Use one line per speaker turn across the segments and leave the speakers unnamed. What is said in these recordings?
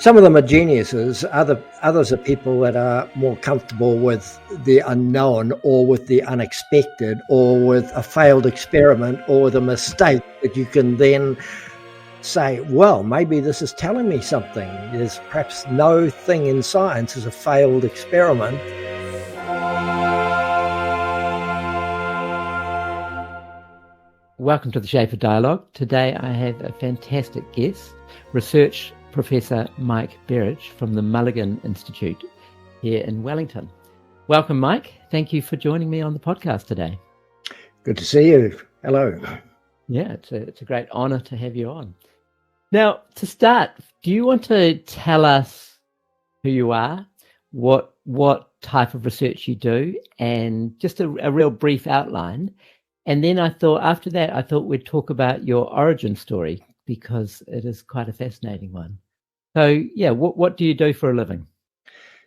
Some of them are geniuses. Others are people that are more comfortable with the unknown or with the unexpected or with a failed experiment or with a mistake that you can then say, well, maybe this is telling me something. There's perhaps no thing in science as a failed experiment.
Welcome to the Shape of Dialogue. Today I have a fantastic guest, research Professor Mike Berridge from the Malaghan Institute here in Wellington. Welcome, Mike. Thank you for joining me on the podcast today.
Good to see you. Hello.
Yeah, it's a great honour to have you on. Now, to start, do you want to tell us who you are, what type of research you do, and just a real brief outline? And then I thought we'd talk about your origin story, because it is quite a fascinating one. So, yeah, what do you do for a living?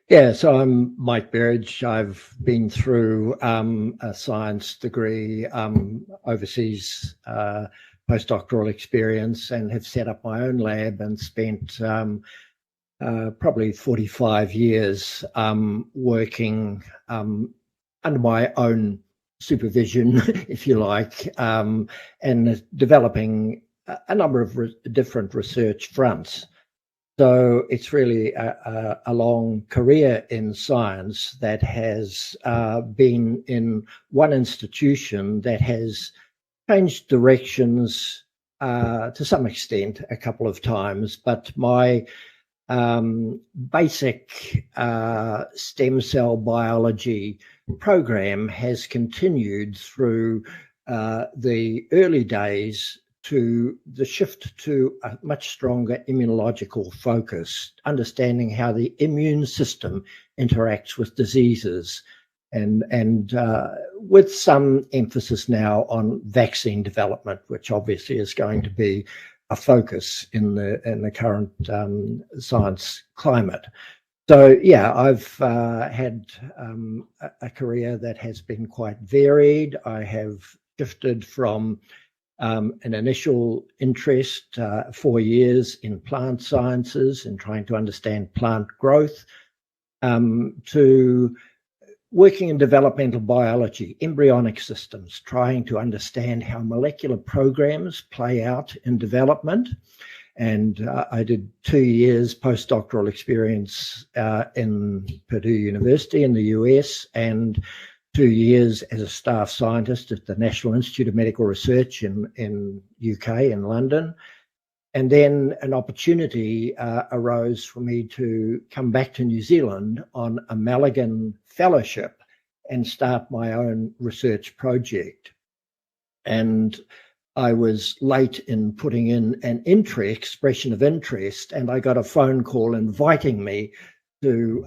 Yeah, so I'm Mike Berridge. I've been through a science degree, overseas postdoctoral experience, and have set up my own lab and spent probably 45 years working under my own supervision, if you like, and developing a number of different research fronts. So it's really a long career in science that has been in one institution that has changed directions to some extent a couple of times. But my basic stem cell biology program has continued through the early days to the shift to a much stronger immunological focus, understanding how the immune system interacts with diseases, and with some emphasis now on vaccine development, which obviously is going to be a focus in the current science climate. So yeah, I've had a career that has been quite varied. I have shifted from an initial interest, 4 years in plant sciences and trying to understand plant growth, to working in developmental biology, embryonic systems, trying to understand how molecular programs play out in development. And I did 2 years postdoctoral experience in Purdue University in the US, and 2 years as a staff scientist at the National Institute of Medical Research in UK, in London. And then an opportunity arose for me to come back to New Zealand on a Malaghan fellowship and start my own research project. And I was late in putting in an expression of interest, and I got a phone call inviting me to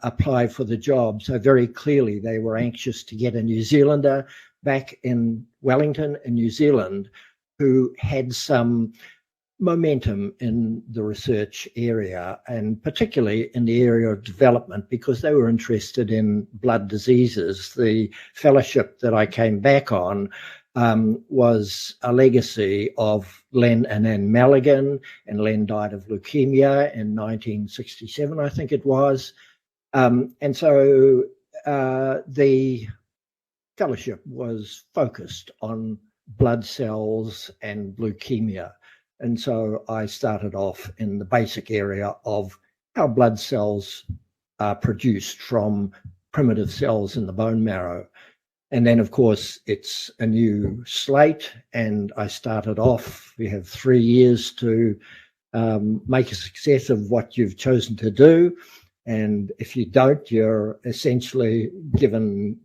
apply for the job. So very clearly they were anxious to get a New Zealander back in Wellington in New Zealand who had some momentum in the research area, and particularly in the area of development, because they were interested in blood diseases. The fellowship that I came back on was a legacy of Len and Anne Malaghan, and Len died of leukemia in 1967, I think it was. And so the fellowship was focused on blood cells and leukemia. And so I started off in the basic area of how blood cells are produced from primitive cells in the bone marrow. And then, of course, it's a new slate, and I started off, we have 3 years to make a success of what you've chosen to do. And if you don't, you're essentially given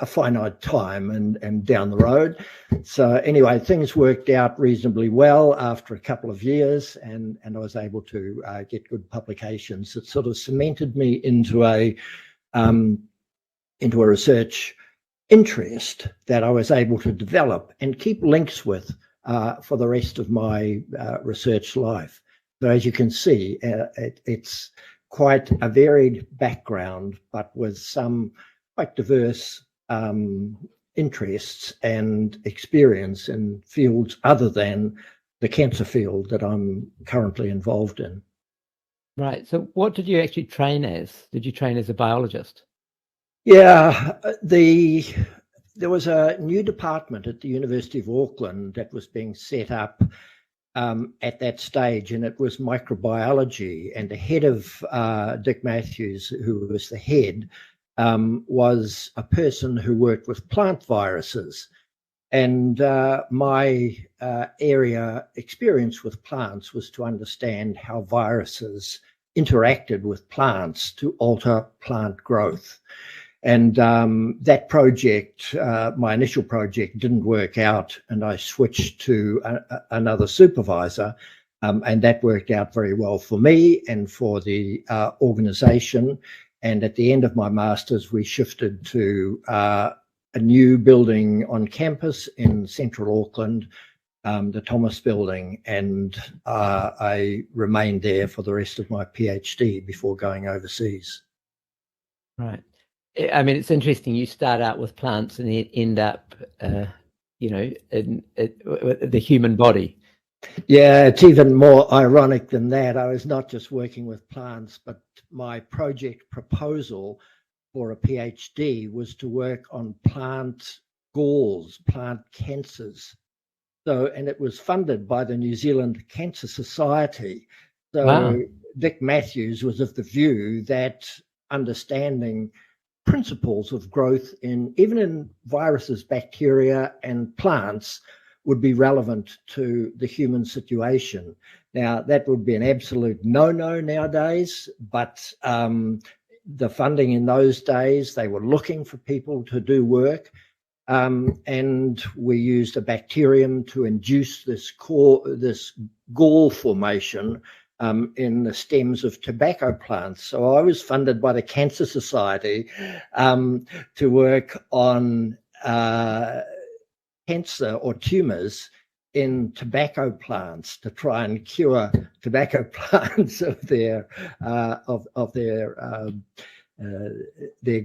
a finite time and down the road. So anyway, things worked out reasonably well after a couple of years, and I was able to get good publications that sort of cemented me into a research interest that I was able to develop and keep links with for the rest of my research life. So as you can see, it's quite a varied background, but with some quite diverse interests and experience in fields other than the cancer field that I'm currently involved in.
Right. So what did you actually train as? Did you train as a biologist?
Yeah, there was a new department at the University of Auckland that was being set up at that stage, and it was microbiology. And the head of Dick Matthews, who was the head, was a person who worked with plant viruses. And my area experience with plants was to understand how viruses interacted with plants to alter plant growth. And that project, my initial project, didn't work out, and I switched to another supervisor, and that worked out very well for me and for the organization. And at the end of my master's, we shifted to a new building on campus in central Auckland, the Thomas Building, and I remained there for the rest of my PhD before going overseas.
Right. I mean, it's interesting. You start out with plants and end up, in the human body.
Yeah, it's even more ironic than that. I was not just working with plants, but my project proposal for a PhD was to work on plant galls, plant cancers. So, and it was funded by the New Zealand Cancer Society. So
Wow.
Dick Matthews was of the view that understanding principles of growth even in viruses, bacteria, and plants would be relevant to the human situation. Now, that would be an absolute no-no nowadays, but the funding in those days, they were looking for people to do work, and we used a bacterium to induce this gall formation in the stems of tobacco plants. So I was funded by the Cancer Society to work on cancer or tumors in tobacco plants to try and cure tobacco plants of their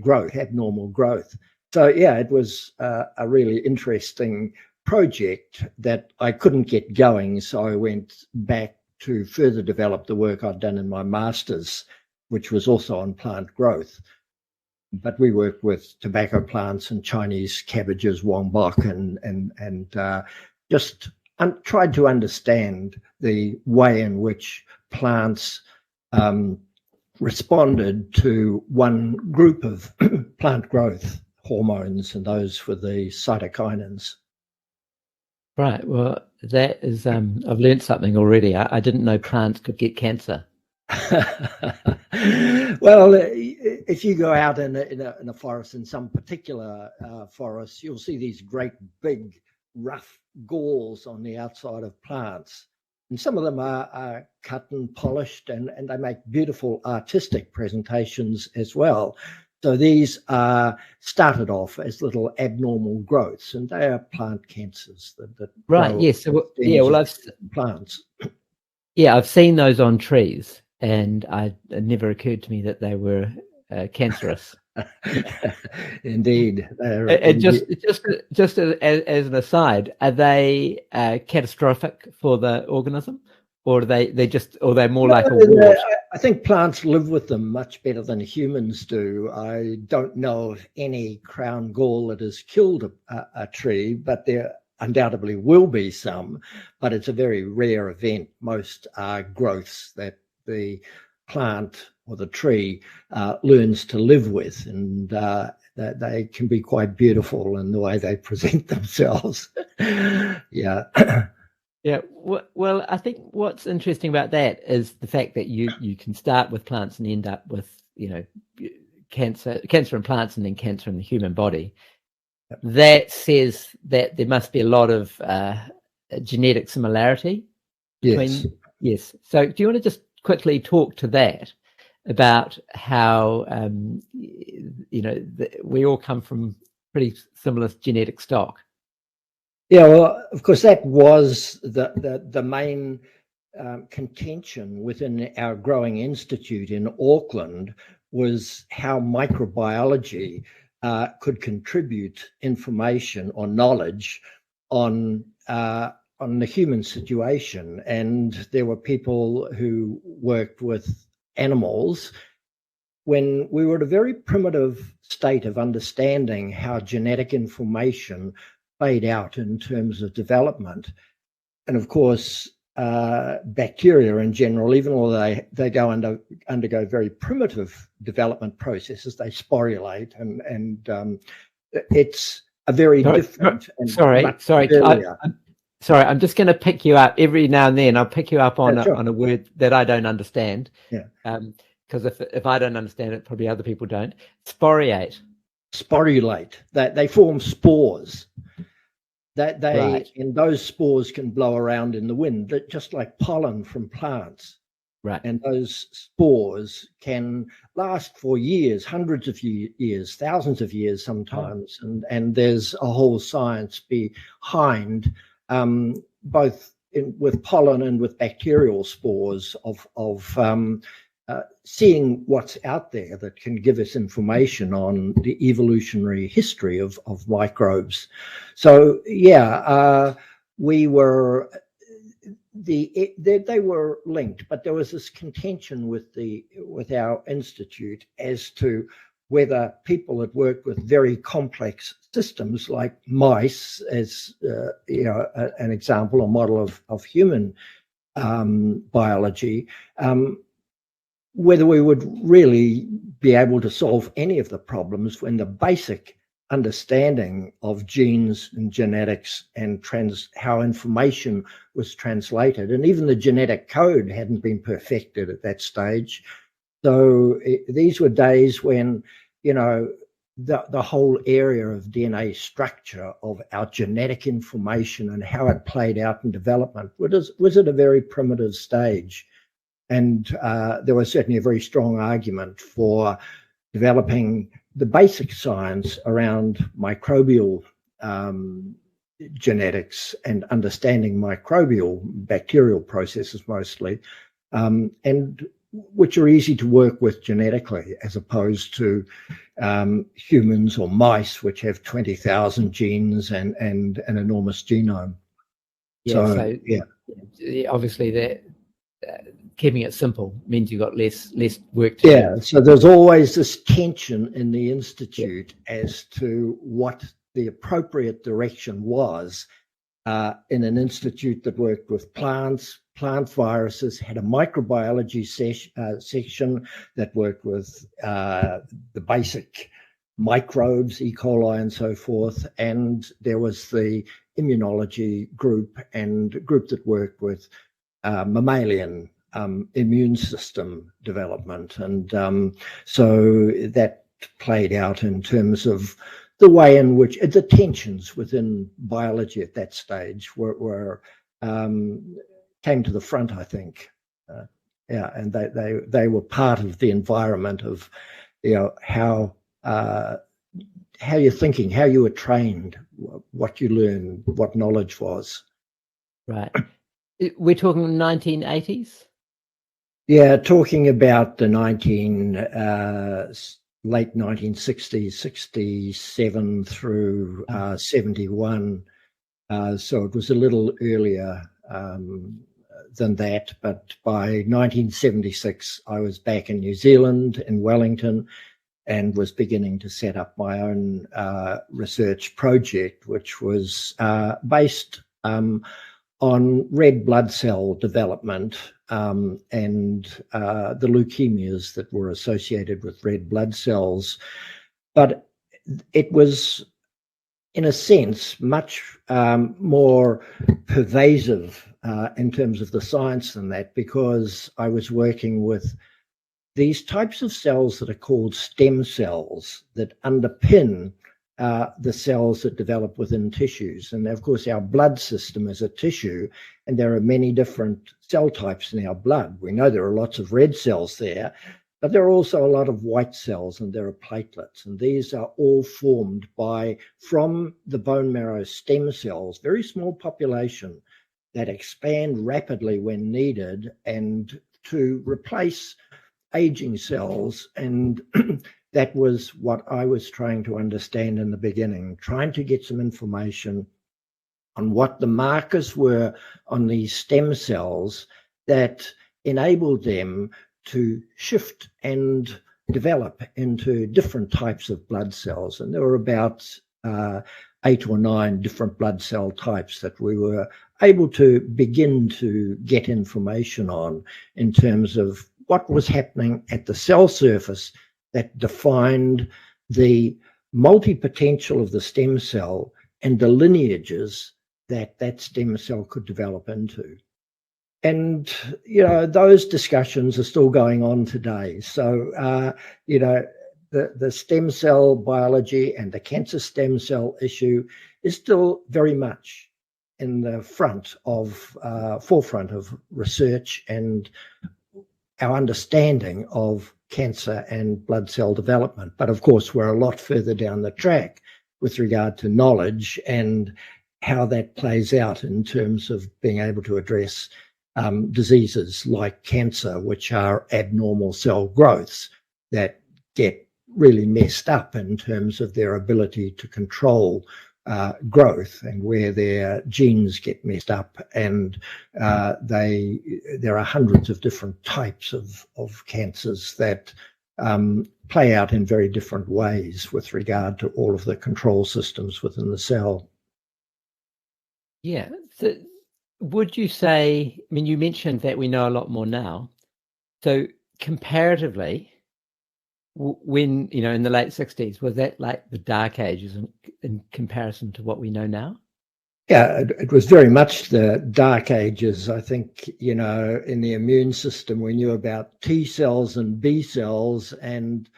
growth, abnormal growth. So yeah, it was a really interesting project that I couldn't get going, so I went back to further develop the work I'd done in my master's, which was also on plant growth. But we worked with tobacco plants and Chinese cabbages, wongbok, and just tried to understand the way in which plants responded to one group of plant growth hormones, and those were the cytokinins.
Right. Well, that is, I've learned something already. I didn't know plants could get cancer.
Well, if you go out in a forest, in some particular forest, you'll see these great big rough galls on the outside of plants, and some of them are cut and polished, and they make beautiful artistic presentations as well. So these started off as little abnormal growths, and they are plant cancers that
right. Yes. So, yeah. Well,
plants.
Yeah, I've seen those on trees, and it never occurred to me that they were cancerous.
Indeed.
Just as an aside, are they catastrophic for the organism, or are they're more like a wart?
I think plants live with them much better than humans do. I don't know of any crown gall that has killed a tree, but there undoubtedly will be some, but it's a very rare event. Most are growths that the plant or the tree learns to live with, and they can be quite beautiful in the way they present themselves. Yeah.
Yeah, well, I think what's interesting about that is the fact that you can start with plants and end up with, cancer in plants and then cancer in the human body. Yep. That says that there must be a lot of genetic similarity between. Yes. So do you want to just quickly talk to that about how, we all come from pretty similar genetic stock?
Yeah, well, of course, that was the main contention within our growing institute in Auckland, was how microbiology could contribute information or knowledge on the human situation. And there were people who worked with animals, when we were at a very primitive state of understanding how genetic information played out in terms of development. And of course, bacteria in general, even though they undergo very primitive development processes, they sporulate, and it's a very different.
Sorry, I'm just going to pick you up every now and then. I'll pick you up on on a word that I don't understand.
Yeah.
Because if I don't understand it, probably other people don't. Sporulate. They form spores. Right. And those spores can blow around in the wind, just like pollen from plants. Right.
And those spores can last for years, hundreds of years, thousands of years sometimes. Oh. And there's a whole science behind both with pollen and with bacterial spores of seeing what's out there that can give us information on the evolutionary history of microbes. So we were they were linked, but there was this contention with our institute as to whether people that worked with very complex systems like mice, as an example, a model of human biology, whether we would really be able to solve any of the problems when the basic understanding of genes and genetics and how information was translated, and even the genetic code hadn't been perfected at that stage. So these were days when, the whole area of DNA structure of our genetic information and how it played out in development was at a very primitive stage. And there was certainly a very strong argument for developing the basic science around microbial genetics and understanding bacterial processes mostly, and which are easy to work with genetically, as opposed to humans or mice, which have 20,000 genes and an enormous genome.
Obviously they're keeping it simple means you've got less work to do.
So there's always this tension in the institute as to what the appropriate direction was in an institute that worked with plants, plant viruses, had a microbiology section that worked with the basic microbes, E. coli and so forth, and there was the immunology group and a group that worked with mammalian immune system development. And so that played out in terms of the way in which the tensions within biology at that stage were came to the front, I think. And they were part of the environment of how you're thinking, how you were trained, what you learned, what knowledge was.
Right. We're talking 1980s?
Yeah, talking about the late 1960s, 67 through 71. So it was a little earlier than that. But by 1976, I was back in New Zealand, in Wellington, and was beginning to set up my own research project, which was based on red blood cell development and the leukemias that were associated with red blood cells. But it was, in a sense, much more pervasive in terms of the science than that, because I was working with these types of cells that are called stem cells that underpin the cells that develop within tissues. And of course, our blood system is a tissue, and there are many different cell types in our blood. We know there are lots of red cells there, but there are also a lot of white cells, and there are platelets. And these are all formed from the bone marrow stem cells, very small population that expand rapidly when needed and to replace aging cells. And that was what I was trying to understand in the beginning, trying to get some information on what the markers were on these stem cells that enabled them to shift and develop into different types of blood cells. And there were about 8 or 9 different blood cell types that we were able to begin to get information on in terms of what was happening at the cell surface that defined the multi-potential of the stem cell and the lineages that that stem cell could develop into. And, those discussions are still going on today. So, the stem cell biology and the cancer stem cell issue is still very much in the forefront of research and our understanding of cancer and blood cell development. But of course, we're a lot further down the track with regard to knowledge and how that plays out in terms of being able to address diseases like cancer, which are abnormal cell growths that get really messed up in terms of their ability to control growth, and where their genes get messed up, and there are hundreds of different types of cancers that play out in very different ways with regard to all of the control systems within the cell.
Yeah. So would you say, you mentioned that we know a lot more now. So comparatively, when, in the late 60s, was that like the dark ages in comparison to what we know now?
Yeah, it was very much the dark ages. I think, in the immune system, we knew about T cells and B cells and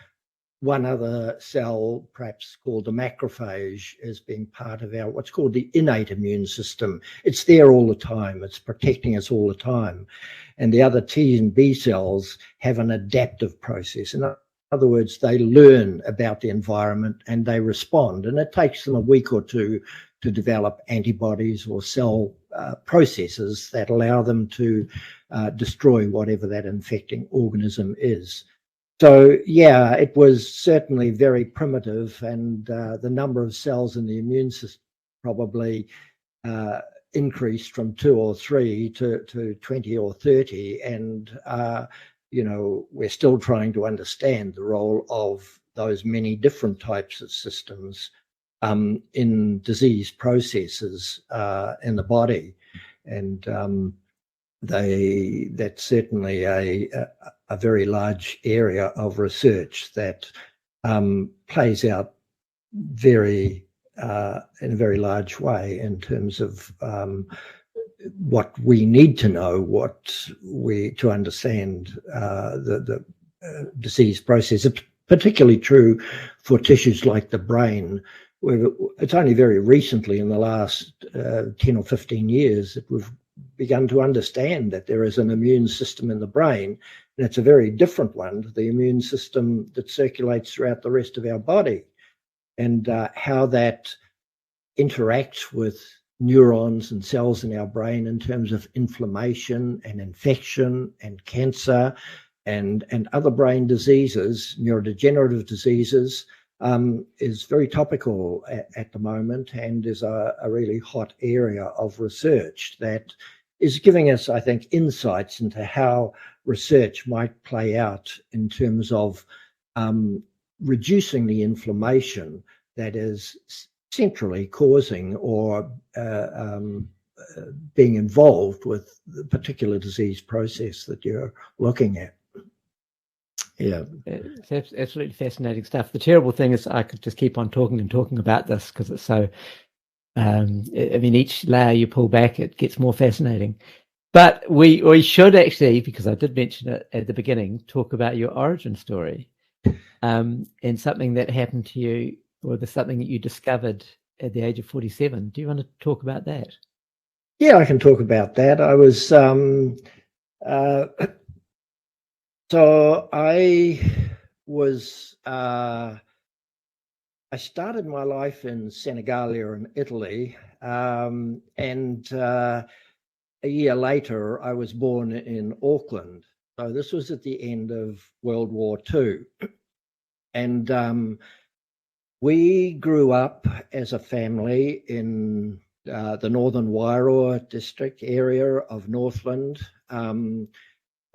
one other cell, perhaps called the macrophage, as being part of our what's called the innate immune system. It's there all the time. It's protecting us all the time. And the other T and B cells have an adaptive process. In other words, they learn about the environment and they respond. And it takes them a week or two to develop antibodies or cell processes that allow them to destroy whatever that infecting organism is. So, yeah, it was certainly very primitive, and the number of cells in the immune system probably increased from 2 or 3 to 20 or 30. And, we're still trying to understand the role of those many different types of systems in disease processes in the body. And that's certainly a very large area of research that plays out in a very large way in terms of what we need to know, to understand the disease process. It's particularly true for tissues like the brain, where it's only very recently, in the last 10 or 15 years, that we've begun to understand that there is an immune system in the brain, and it's a very different one to the immune system that circulates throughout the rest of our body, and how that interacts with neurons and cells in our brain in terms of inflammation and infection and cancer and other brain diseases, neurodegenerative diseases, is very topical at the moment, and is a really hot area of research that is giving us, I think, insights into how research might play out in terms of reducing the inflammation that is centrally causing or being involved with the particular disease process that you're looking at. Yeah,
it's absolutely fascinating stuff. The terrible thing is I could just keep on talking and talking about this because it's so, each layer you pull back, it gets more fascinating. But we should actually, because I did mention it at the beginning, talk about your origin story and something that happened to you, or something that you discovered at the age of 47. Do you want to talk about that?
Yeah, I can talk about that. I was So I started my life in Senigallia in Italy, and a year later I was born in Auckland. So this was at the end of World War II. And we grew up as a family in the Northern Wairoa district area of Northland.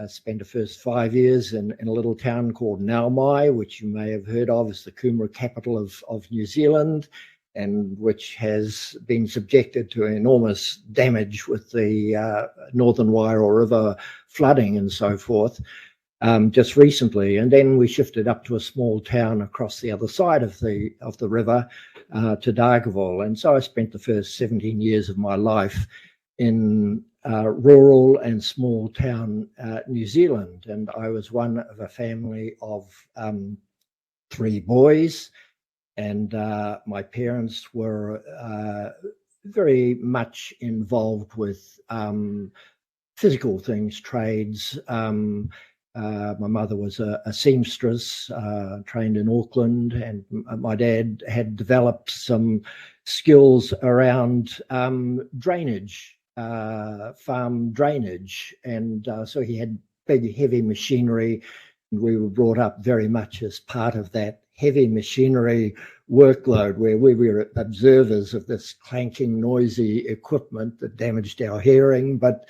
spent the first 5 years in a little town called Naumai, which you may have heard of as the Kumara capital of New Zealand, and which has been subjected to enormous damage with the Northern Wairoa River flooding and so forth just recently. And then we shifted up to a small town across the other side of the river to Dargaville. And so I spent the first 17 years of my life in rural and small town New Zealand. And I was one of a family of 3 boys. And my parents were very much involved with physical things, trades. My mother was a seamstress, trained in Auckland, and my dad had developed some skills around drainage, farm drainage. And so he had big, heavy machinery. And we were brought up very much as part of that heavy machinery workload, where we were observers of this clanking, noisy equipment that damaged our hearing. But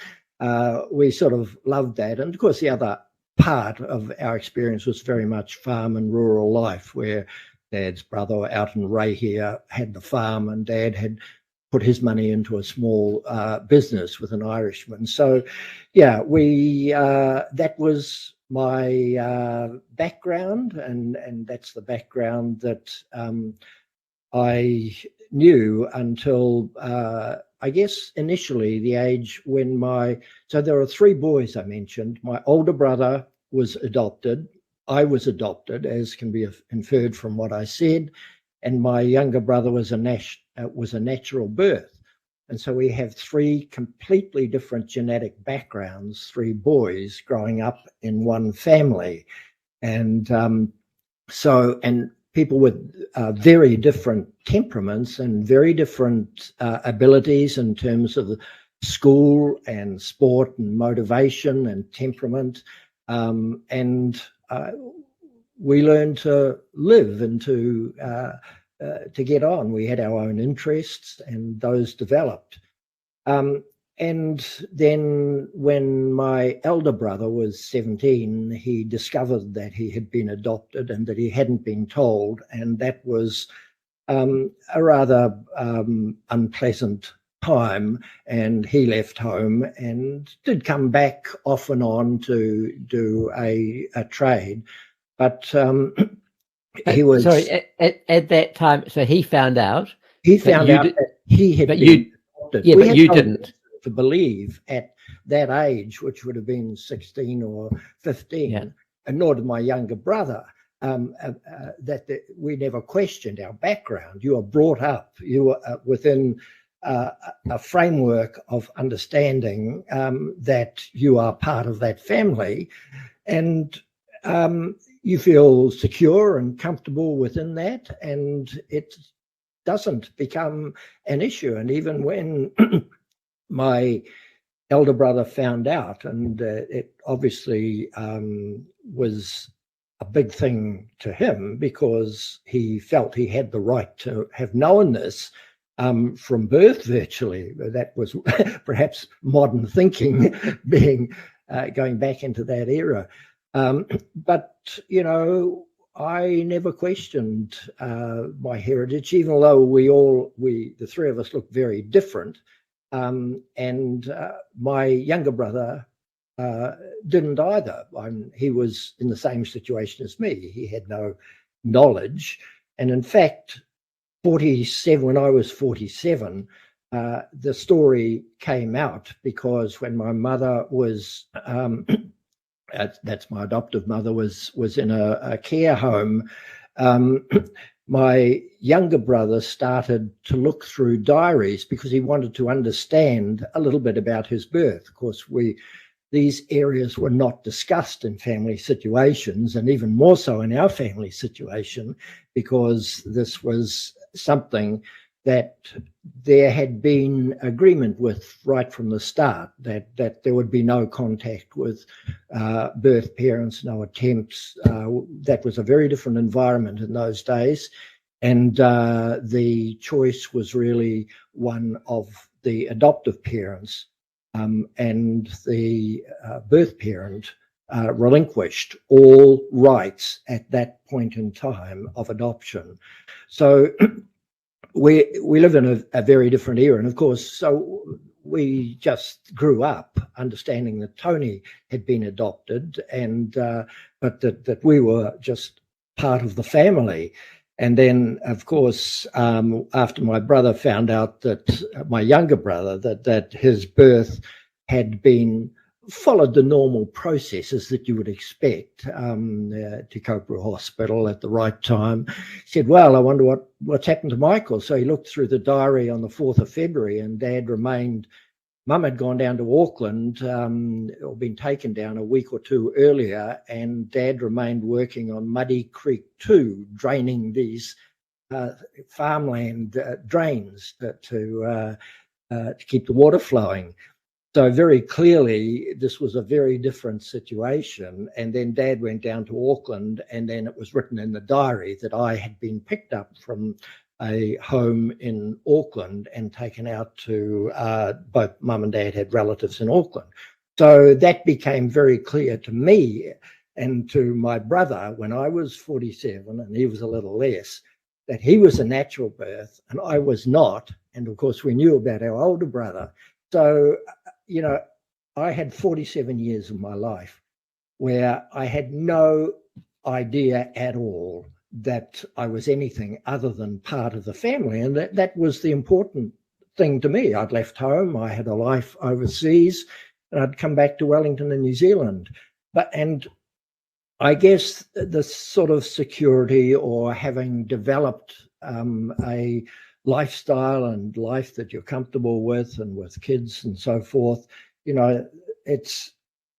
we sort of loved that. And of course, the other part of our experience was very much farm and rural life, where Dad's brother out in Rahia had the farm, and Dad had put his money into a small business with an Irishman. So, yeah, that was my background, and that's the background that I knew until I guess initially the age when so there are 3 boys I mentioned. My older brother was adopted. I was adopted, as can be inferred from what I said, and my younger brother was a natural birth. And so we have 3 completely different genetic backgrounds, 3 boys growing up in one family. And and people with very different temperaments and very different abilities in terms of school and sport and motivation and temperament. And we learned to live and to get on. We had our own interests, and those developed. And then when my elder brother was 17, he discovered that he had been adopted and that he hadn't been told. And that was a rather unpleasant time. And he left home and did come back off and on to do a trade. But he was...
Sorry, at that time, so he found out...
He found out that he had been adopted.
Yeah, but you didn't.
To believe at that age, which would have been 16 or 15, and nor did my younger brother, we never questioned our background. You are brought up, you are within a framework of understanding that you are part of that family, and you feel secure and comfortable within that, and it doesn't become an issue. And even when my elder brother found out, and it obviously was a big thing to him, because he felt he had the right to have known this from birth virtually. That was perhaps modern thinking, going back into that era. But, you know, I never questioned my heritage, even though the 3 of us look very different. And my younger brother didn't either. He was in the same situation as me. He had no knowledge. And in fact, when I was 47, the story came out, because when my mother was, that's my adoptive mother, was in a care home, my younger brother started to look through diaries because he wanted to understand a little bit about his birth. Of course, these areas were not discussed in family situations, and even more so in our family situation, because this was something that there had been agreement with right from the start, that there would be no contact with birth parents, no attempts. That was a very different environment in those days. And the choice was really one of the adoptive parents, and the birth parent relinquished all rights at that point in time of adoption. So we live in a very different era. And of course, so we just grew up understanding that Tony had been adopted, and but that we were just part of the family. And then, of course, after my brother found out that, my younger brother, that his birth had been followed the normal processes that you would expect, to Copa Hospital at the right time, he said, well, I wonder what's happened to Michael. So he looked through the diary on the 4th of February, and Dad remained, Mum had gone down to Auckland, or been taken down a week or two earlier, and Dad remained working on Muddy Creek 2, draining these farmland drains to keep the water flowing. So very clearly, this was a very different situation. And then Dad went down to Auckland, and then it was written in the diary that I had been picked up from a home in Auckland and taken out to, both Mum and Dad had relatives in Auckland. So that became very clear to me and to my brother when I was 47 and he was a little less, that he was a natural birth and I was not. And of course, we knew about our older brother. So, you know, I had 47 years of my life where I had no idea at all that I was anything other than part of the family. And that was the important thing to me. I'd left home, I had a life overseas, and I'd come back to Wellington in New Zealand. And I guess the sort of security, or having developed a lifestyle and life that you're comfortable with, and with kids and so forth, you know, it's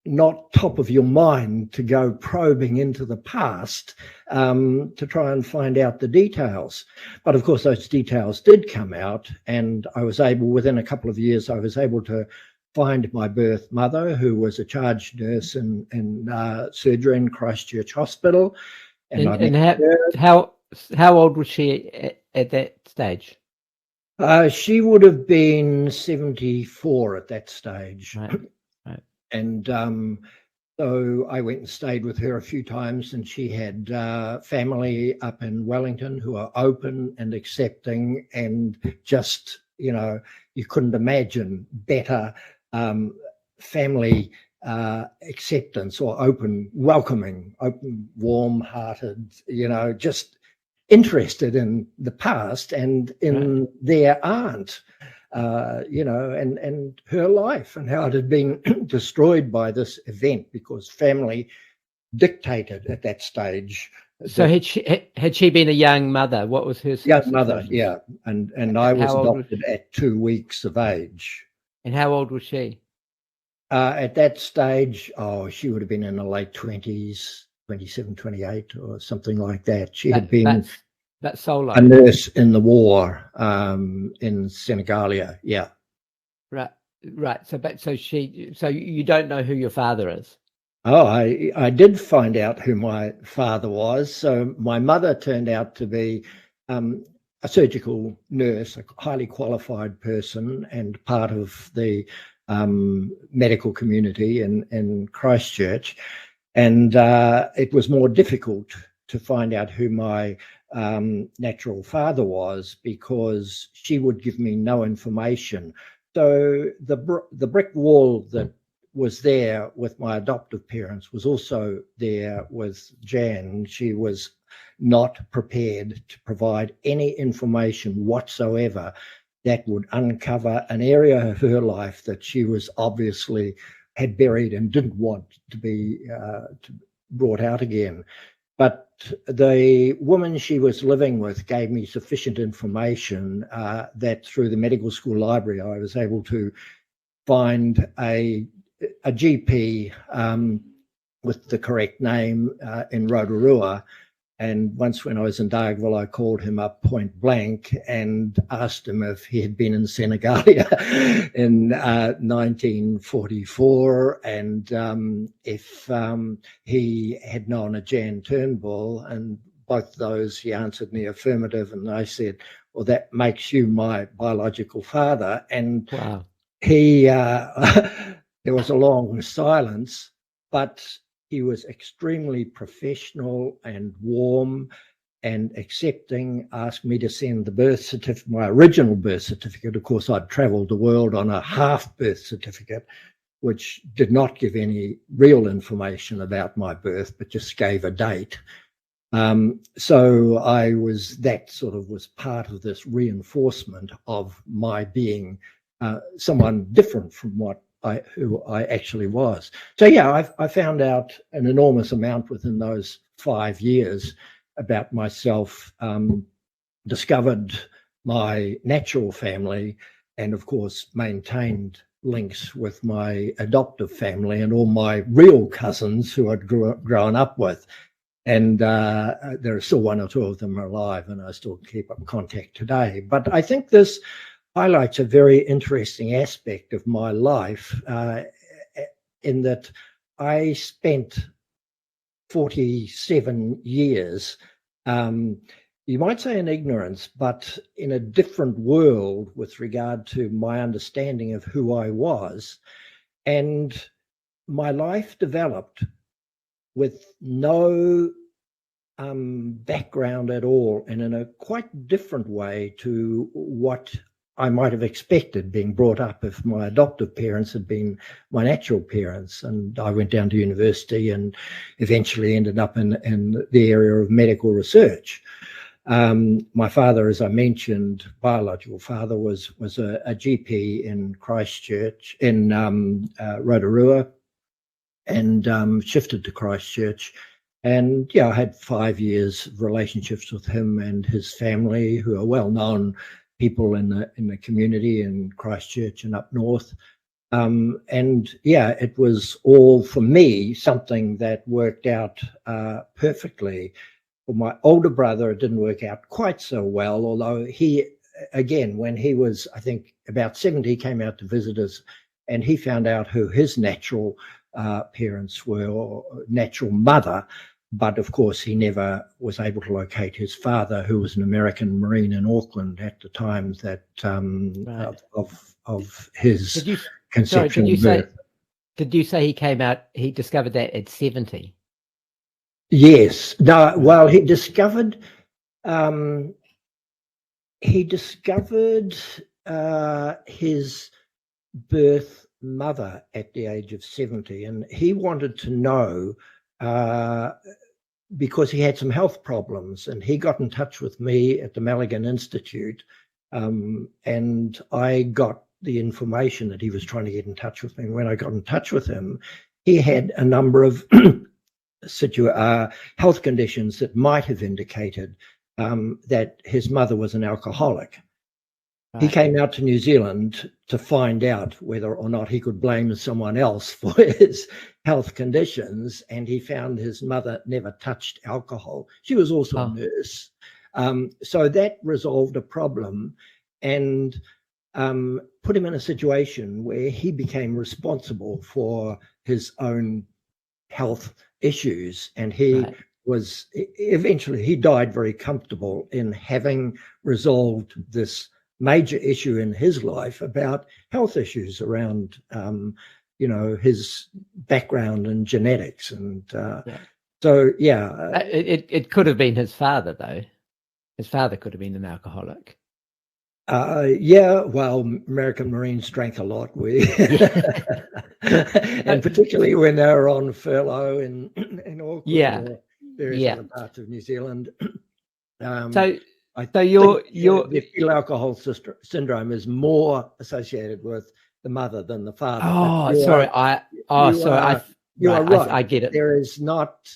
not top of your mind to go probing into the past to try and find out the details. But of course, those details did come out, and I was able, within a couple of years, I was able to find my birth mother, who was a charge nurse in surgery in Christchurch Hospital.
And how old was she at that stage?
She would have been 74 at that stage.
Right.
And so I went and stayed with her a few times, and she had family up in Wellington who are open and accepting, and just, you know, you couldn't imagine better family acceptance, or open, welcoming, open, warm-hearted, you know, just interested in the past and in their aunt. You know, and her life, and how it had been destroyed by this event, because family dictated at that stage.
So had she been a young mother? What was her
young mother? Yeah, and I was adopted at 2 weeks of age.
And how old was she?
At that stage, she would have been in her late 20s, 27, 28, or something like that. She had been.
That's solo.
A nurse in the war in Senegalia, yeah.
Right. So you don't know who your father is?
Oh, I did find out who my father was. So my mother turned out to be a surgical nurse, a highly qualified person, and part of the medical community in Christchurch. And it was more difficult to find out who my natural father was, because she would give me no information. So the brick wall that was there with my adoptive parents was also there with Jan. She was not prepared to provide any information whatsoever that would uncover an area of her life that she was obviously had buried and didn't want to be brought out again. But the woman she was living with gave me sufficient information that through the medical school library, I was able to find a GP with the correct name in Rotorua. And once when I was in Dargaville, I called him up point blank and asked him if he had been in Senegalia in 1944, and if he had known a Jan Turnbull, and both those he answered in the affirmative. And I said, well, that makes you my biological father. And
wow.
He, there was a long silence, but he was extremely professional and warm and accepting, asked me to send the birth certificate, my original birth certificate. Of course, I'd traveled the world on a half birth certificate, which did not give any real information about my birth, but just gave a date. So that sort of was part of this reinforcement of my being someone different from who I actually was. So yeah, I found out an enormous amount within those 5 years about myself, discovered my natural family, and of course maintained links with my adoptive family and all my real cousins who I'd grown up with. And there are still one or two of them alive, and I still keep up contact today. But I think this highlights a very interesting aspect of my life, in that I spent 47 years, you might say in ignorance, but in a different world with regard to my understanding of who I was. And my life developed with no background at all, and in a quite different way to what I might have expected, being brought up if my adoptive parents had been my natural parents. And I went down to university and eventually ended up in the area of medical research. My father, as I mentioned, biological father, was a GP in Christchurch, in Rotorua, and shifted to Christchurch. And yeah, I had 5 years of relationships with him and his family, who are well-known people in the community in Christchurch and up north. And yeah, it was all, for me, something that worked out perfectly. For my older brother, it didn't work out quite so well, although he, again, when he was, I think, about 70, he came out to visit us, and he found out who his natural parents were, or natural mother. But of course, he never was able to locate his father, who was an American Marine in Auckland at the time that of his conception and birth.
Did you say he came out? He discovered that at 70.
Yes. No. Well, he discovered his birth mother at the age of 70, and he wanted to know. Because he had some health problems, and he got in touch with me at the Malaghan Institute, and I got the information that he was trying to get in touch with me. And when I got in touch with him, he had a number of health conditions that might have indicated that his mother was an alcoholic. He came out to New Zealand to find out whether or not he could blame someone else for his health conditions, and he found his mother never touched alcohol. She was also a nurse. So that resolved a problem and put him in a situation where he became responsible for his own health issues, and he was eventually, he died very comfortable in having resolved this major issue in his life about health issues around, his background and genetics. And so, yeah.
It could have been his father, though. His father could have been an alcoholic.
Yeah, well, American Marines drank a lot, and particularly when they were on furlough in Auckland or various other parts of New Zealand. The fetal alcohol syndrome is more associated with the mother than the father. You are right.
I get it.
There is not.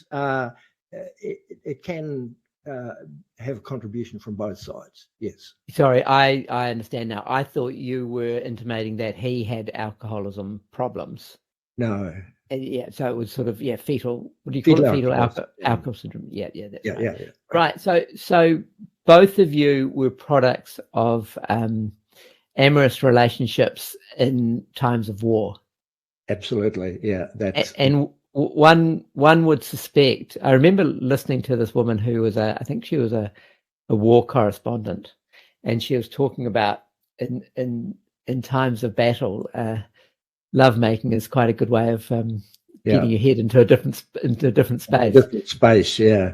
It can have a contribution from both sides. Yes.
Sorry, I understand now. I thought you were intimating that he had alcoholism problems.
No.
Yeah, so it was sort of fetal. What do you call it? Fetal alcohol syndrome. Yeah, that's right. Yeah. Right. So both of you were products of amorous relationships in times of war.
Absolutely. Yeah.
And one would suspect. I remember listening to this woman who was I think she was a war correspondent, and she was talking about in times of battle. Lovemaking is quite a good way of getting your head into a different space.
Different space, yeah.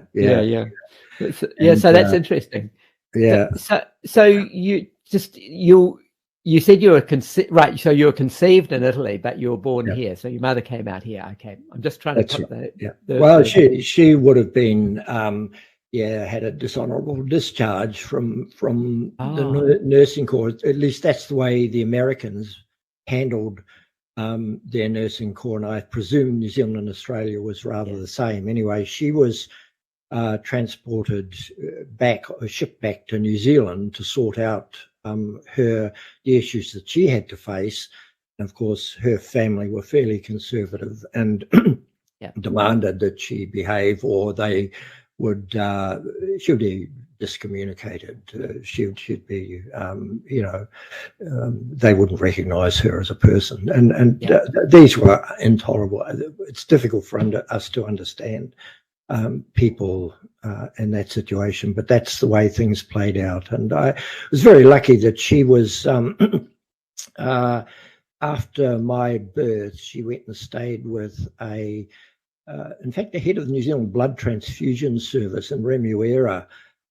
So that's interesting.
Yeah.
So you said you were right. So you were conceived in Italy, but you were born here. So your mother came out here. Okay, I'm just trying to put
she would have been had a dishonourable discharge from the nursing corps. At least that's the way the Americans handled their nursing corps, and I presume New Zealand and Australia was rather the same. Anyway, she was transported shipped back to New Zealand to sort out the issues that she had to face. And of course, her family were fairly conservative and demanded that she behave, or they would she'd be discommunicated. She'd be they wouldn't recognise her as a person, and these were intolerable. It's difficult for us to understand people in that situation, but that's the way things played out. And I was very lucky that she was after my birth, she went and stayed with in fact, the head of the New Zealand Blood Transfusion Service in Remuera,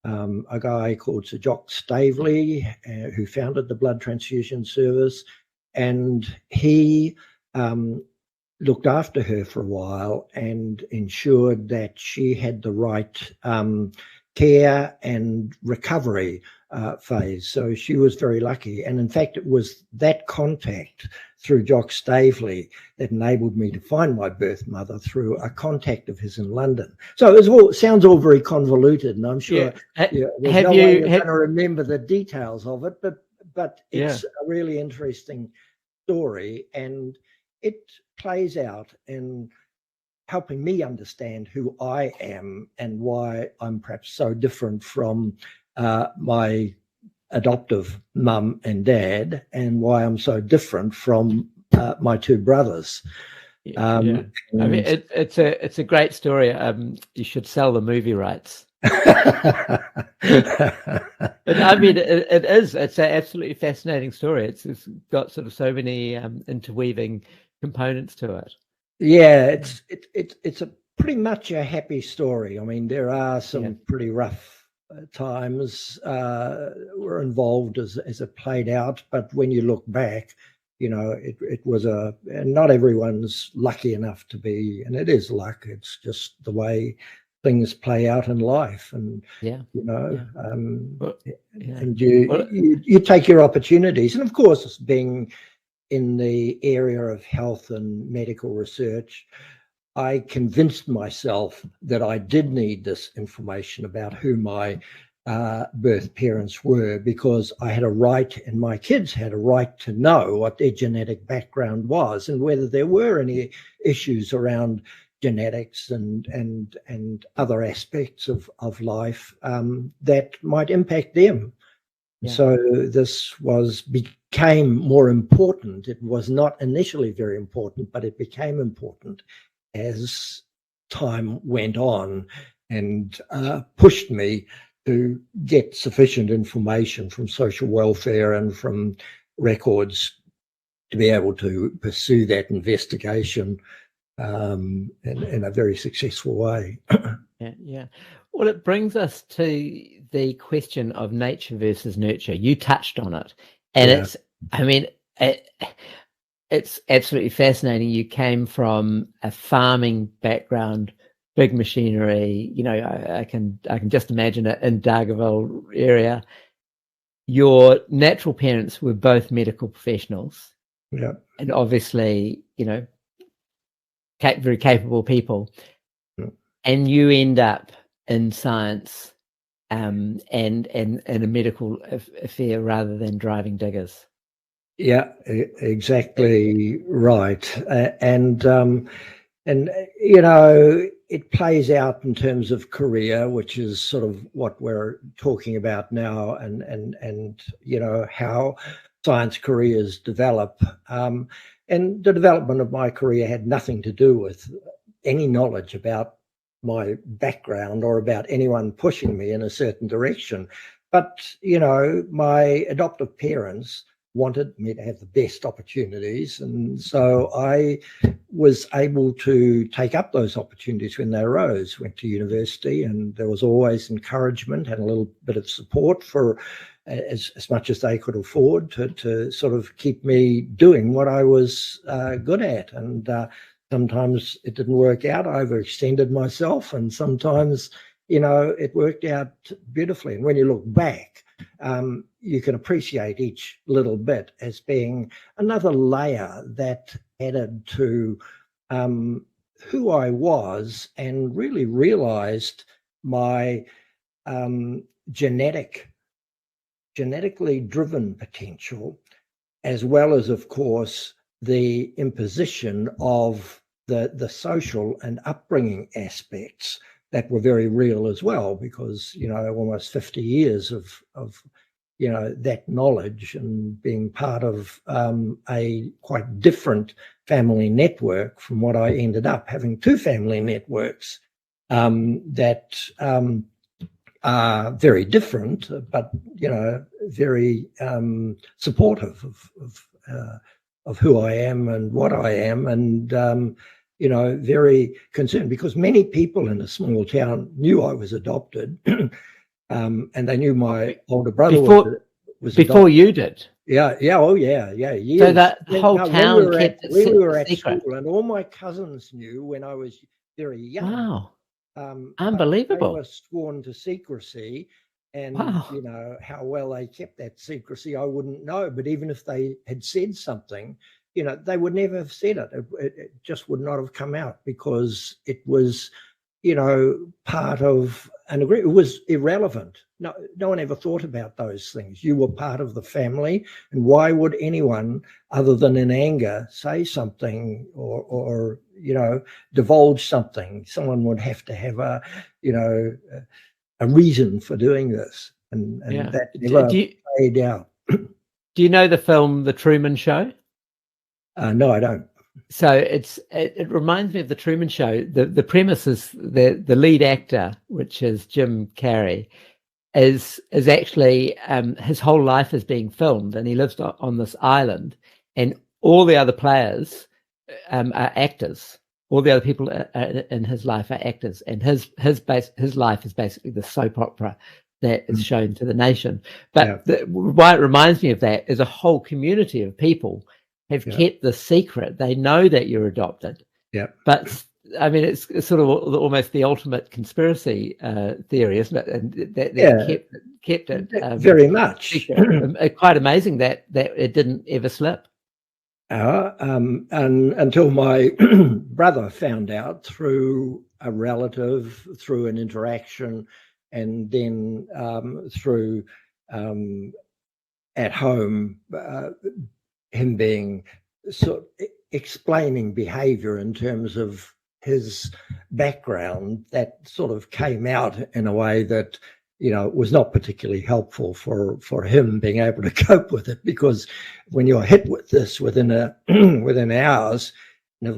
a guy called Sir Jock Staveley, who founded the Blood Transfusion Service, and he looked after her for a while and ensured that she had the right care and recovery phase. So she was very lucky. And in fact, it was that contact through Jock Staveley that enabled me to find my birth mother through a contact of his in London. So it sounds all very convoluted, and I'm sure there's no way you're going to remember the details of it, but it's a really interesting story, and it plays out in helping me understand who I am and why I'm perhaps so different from my adoptive mum and dad, and why I'm so different from my two brothers.
I mean, it's a great story. You should sell the movie rights. I mean, it is. It's an absolutely fascinating story. It's got sort of so many interweaving components to it.
Yeah, it's a pretty much a happy story. I mean, there are some pretty rough times were involved as it played out, but when you look back, it was and not everyone's lucky enough to be, and it is luck. It's just the way things play out in life, and and you take your opportunities. And of course, being in the area of health and medical research, I convinced myself that I did need this information about who my birth parents were, because I had a right, and my kids had a right, to know what their genetic background was and whether there were any issues around genetics and other aspects of life that might impact them. So this became more important. It was not initially very important, but it became important as time went on, and pushed me to get sufficient information from social welfare and from records to be able to pursue that investigation in a very successful way.
Well, it brings us to the question of nature versus nurture. You touched on it, and it's absolutely fascinating. You came from a farming background, big machinery. I can just imagine it in Dargaville area. Your natural parents were both medical professionals, and obviously, very capable people. And you end up in science, and in a medical affair rather than driving diggers.
Yeah, exactly right. And it plays out in terms of career, which is sort of what we're talking about now, and how science careers develop. And the development of my career had nothing to do with any knowledge about my background or about anyone pushing me in a certain direction. But, my adoptive parents wanted me to have the best opportunities. And so I was able to take up those opportunities when they arose. Went to university, and there was always encouragement and a little bit of support for as much as they could afford to sort of keep me doing what I was good at. And sometimes it didn't work out. I overextended myself, and sometimes, it worked out beautifully. And when you look back, you can appreciate each little bit as being another layer that added to who I was, and really realized my genetically driven potential, as well as, of course, the imposition of the social and upbringing aspects that were very real as well, because almost 50 years of that knowledge, and being part of a quite different family network from what I ended up having, two family networks that are very different, but very supportive of who I am and what I am, and very concerned, because many people in a small town knew I was adopted. And they knew my older brother was
before
adopted.
You did.
Yeah. Years.
So that the whole town kept it
we were at
secret.
school, and all my cousins knew when I was very young.
Wow.
They
Unbelievable.
were sworn to secrecy, and
Wow.
how well they kept that secrecy, I wouldn't know. But even if they had said something, they would never have said it. It just would not have come out, because it was, part of an agreement. It was irrelevant. No one ever thought about those things. You were part of the family, and why would anyone, other than in anger, say something or divulge something? Someone would have to have a reason for doing this, and that never played out.
Do you know the film The Truman Show?
No, I don't.
So it reminds me of The Truman Show. The premise is the lead actor, which is Jim Carrey, is actually his whole life is being filmed, and he lives on this island, and all the other players are actors. All the other people in his life are actors, and his life is basically the soap opera that is shown to the nation. But why it reminds me of that is a whole community of people have kept the secret. They know that you're adopted. Yeah. But I mean, it's sort of almost the ultimate conspiracy theory, isn't it? And that kept it
very much.
Quite amazing that it didn't ever slip.
And until my brother found out through a relative, through an interaction, and then through at home, him being sort of explaining behavior in terms of his background, that sort of came out in a way that was not particularly helpful for him being able to cope with it, because when you're hit with this within hours, and have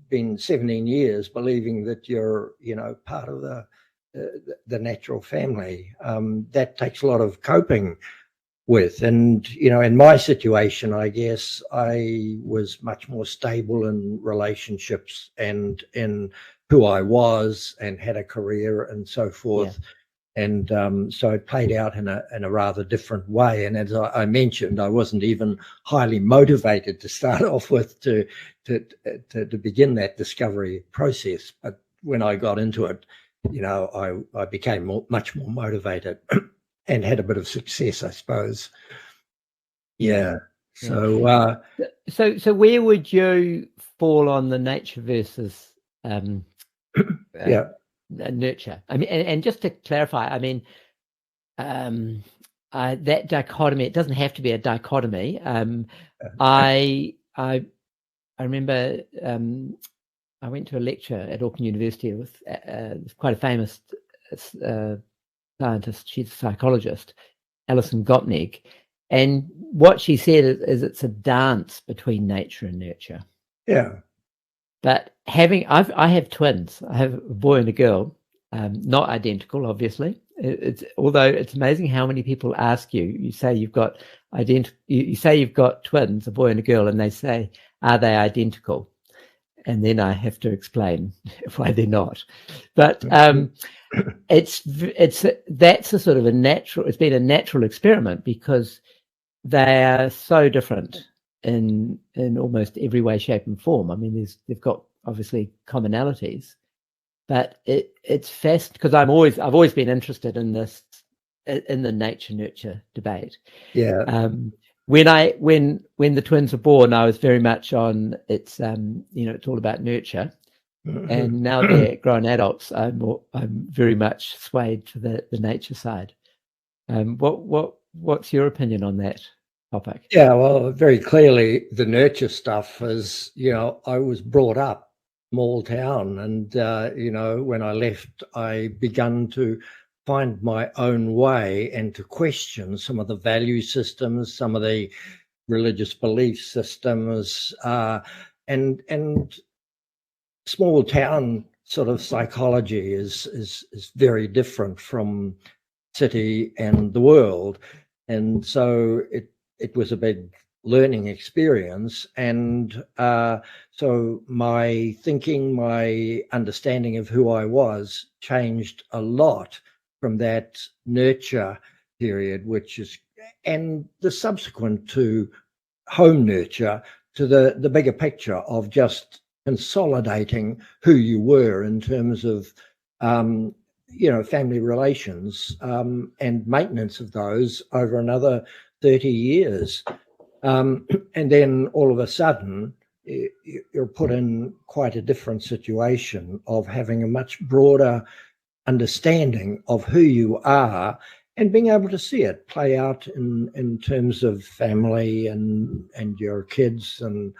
been 17 years believing that you're part of the natural family, that takes a lot of coping with. And in my situation, I guess I was much more stable in relationships and in who I was, and had a career and so forth. And so it played out in a rather different way. And as I mentioned, I wasn't even highly motivated to start off with to begin that discovery process. But when I got into it, I became much more motivated and had a bit of success, I suppose. Yeah. So
so where would you fall on the nature versus nurture? I mean, and just to clarify, I mean, that dichotomy, it doesn't have to be a dichotomy. I remember I went to a lecture at Auckland University with quite a famous scientist. She's a psychologist, Alison Gopnik, and what she said is it's a dance between nature and nurture.
Yeah.
But I have twins. I have a boy and a girl, not identical, obviously. Although it's amazing how many people ask you. You say you've got you say you've got twins, a boy and a girl, and they say, are they identical? And then I have to explain why they're not. But that's a sort of it's been a natural experiment, because they are so different in almost every way, shape, and form. I mean, they've got obviously commonalities, but it's fast, because I've always been interested in this, in the nature nurture debate.
Yeah.
When the twins were born, I was very much on it's all about nurture, and now they're grown adults, I'm very much swayed to the nature side. What's your opinion on that topic?
Yeah, well, very clearly the nurture stuff is, I was brought up small town, and when I left, I began to find my own way and to question some of the value systems, some of the religious belief systems, and small town sort of psychology is very different from city and the world. And so it was a big learning experience. And so my thinking, my understanding of who I was changed a lot from that nurture period, and the subsequent to home nurture, to the bigger picture of just consolidating who you were in terms of, family relations, and maintenance of those over another 30 years. And then all of a sudden, you're put in quite a different situation of having a much broader understanding of who you are, and being able to see it play out in terms of family and your kids and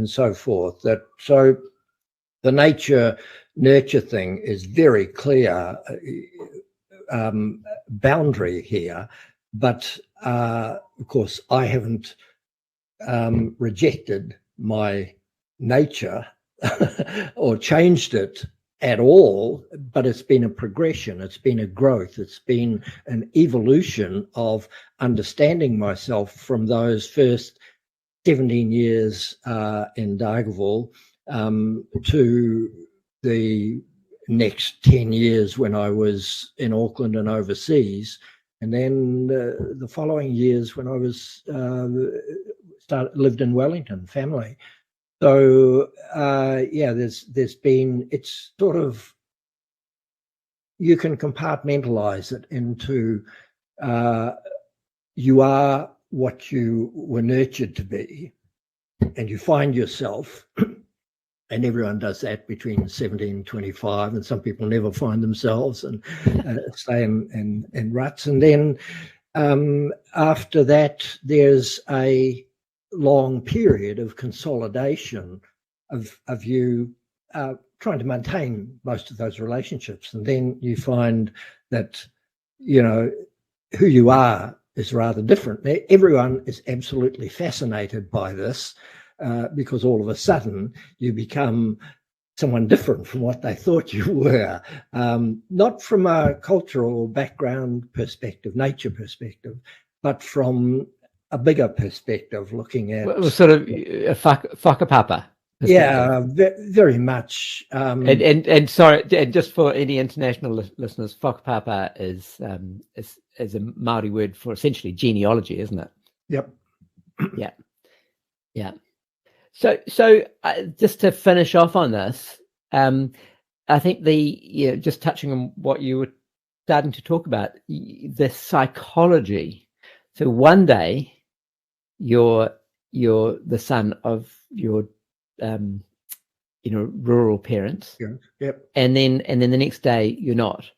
so forth. So the nature nurture thing is very clear boundary here, but of course I haven't rejected my nature or changed it at all, but it's been a progression, it's been a growth, it's been an evolution of understanding myself from those first 17 years in Dargaville to the next 10 years when I was in Auckland and overseas, and then the following years when I was lived in Wellington, family. So there's been, it's sort of, you can compartmentalize it into you are what you were nurtured to be, and you find yourself, and everyone does that between 17 and 25, and some people never find themselves and stay in ruts. And then after that, there's a long period of consolidation of you trying to maintain most of those relationships, and then you find that who you are is rather different. Everyone is absolutely fascinated by this because all of a sudden you become someone different from what they thought you were, not from a cultural background perspective, nature perspective, but from a bigger perspective, looking at
sort of a whakapapa.
Yeah, very much.
And sorry, and just for any international listeners, whakapapa is a Maori word for essentially genealogy, isn't it?
Yep.
Yeah. So just to finish off on this, I think just touching on what you were starting to talk about, the psychology. So one day, you're the son of your rural parents.
Yeah. Yep.
And then the next day you're not.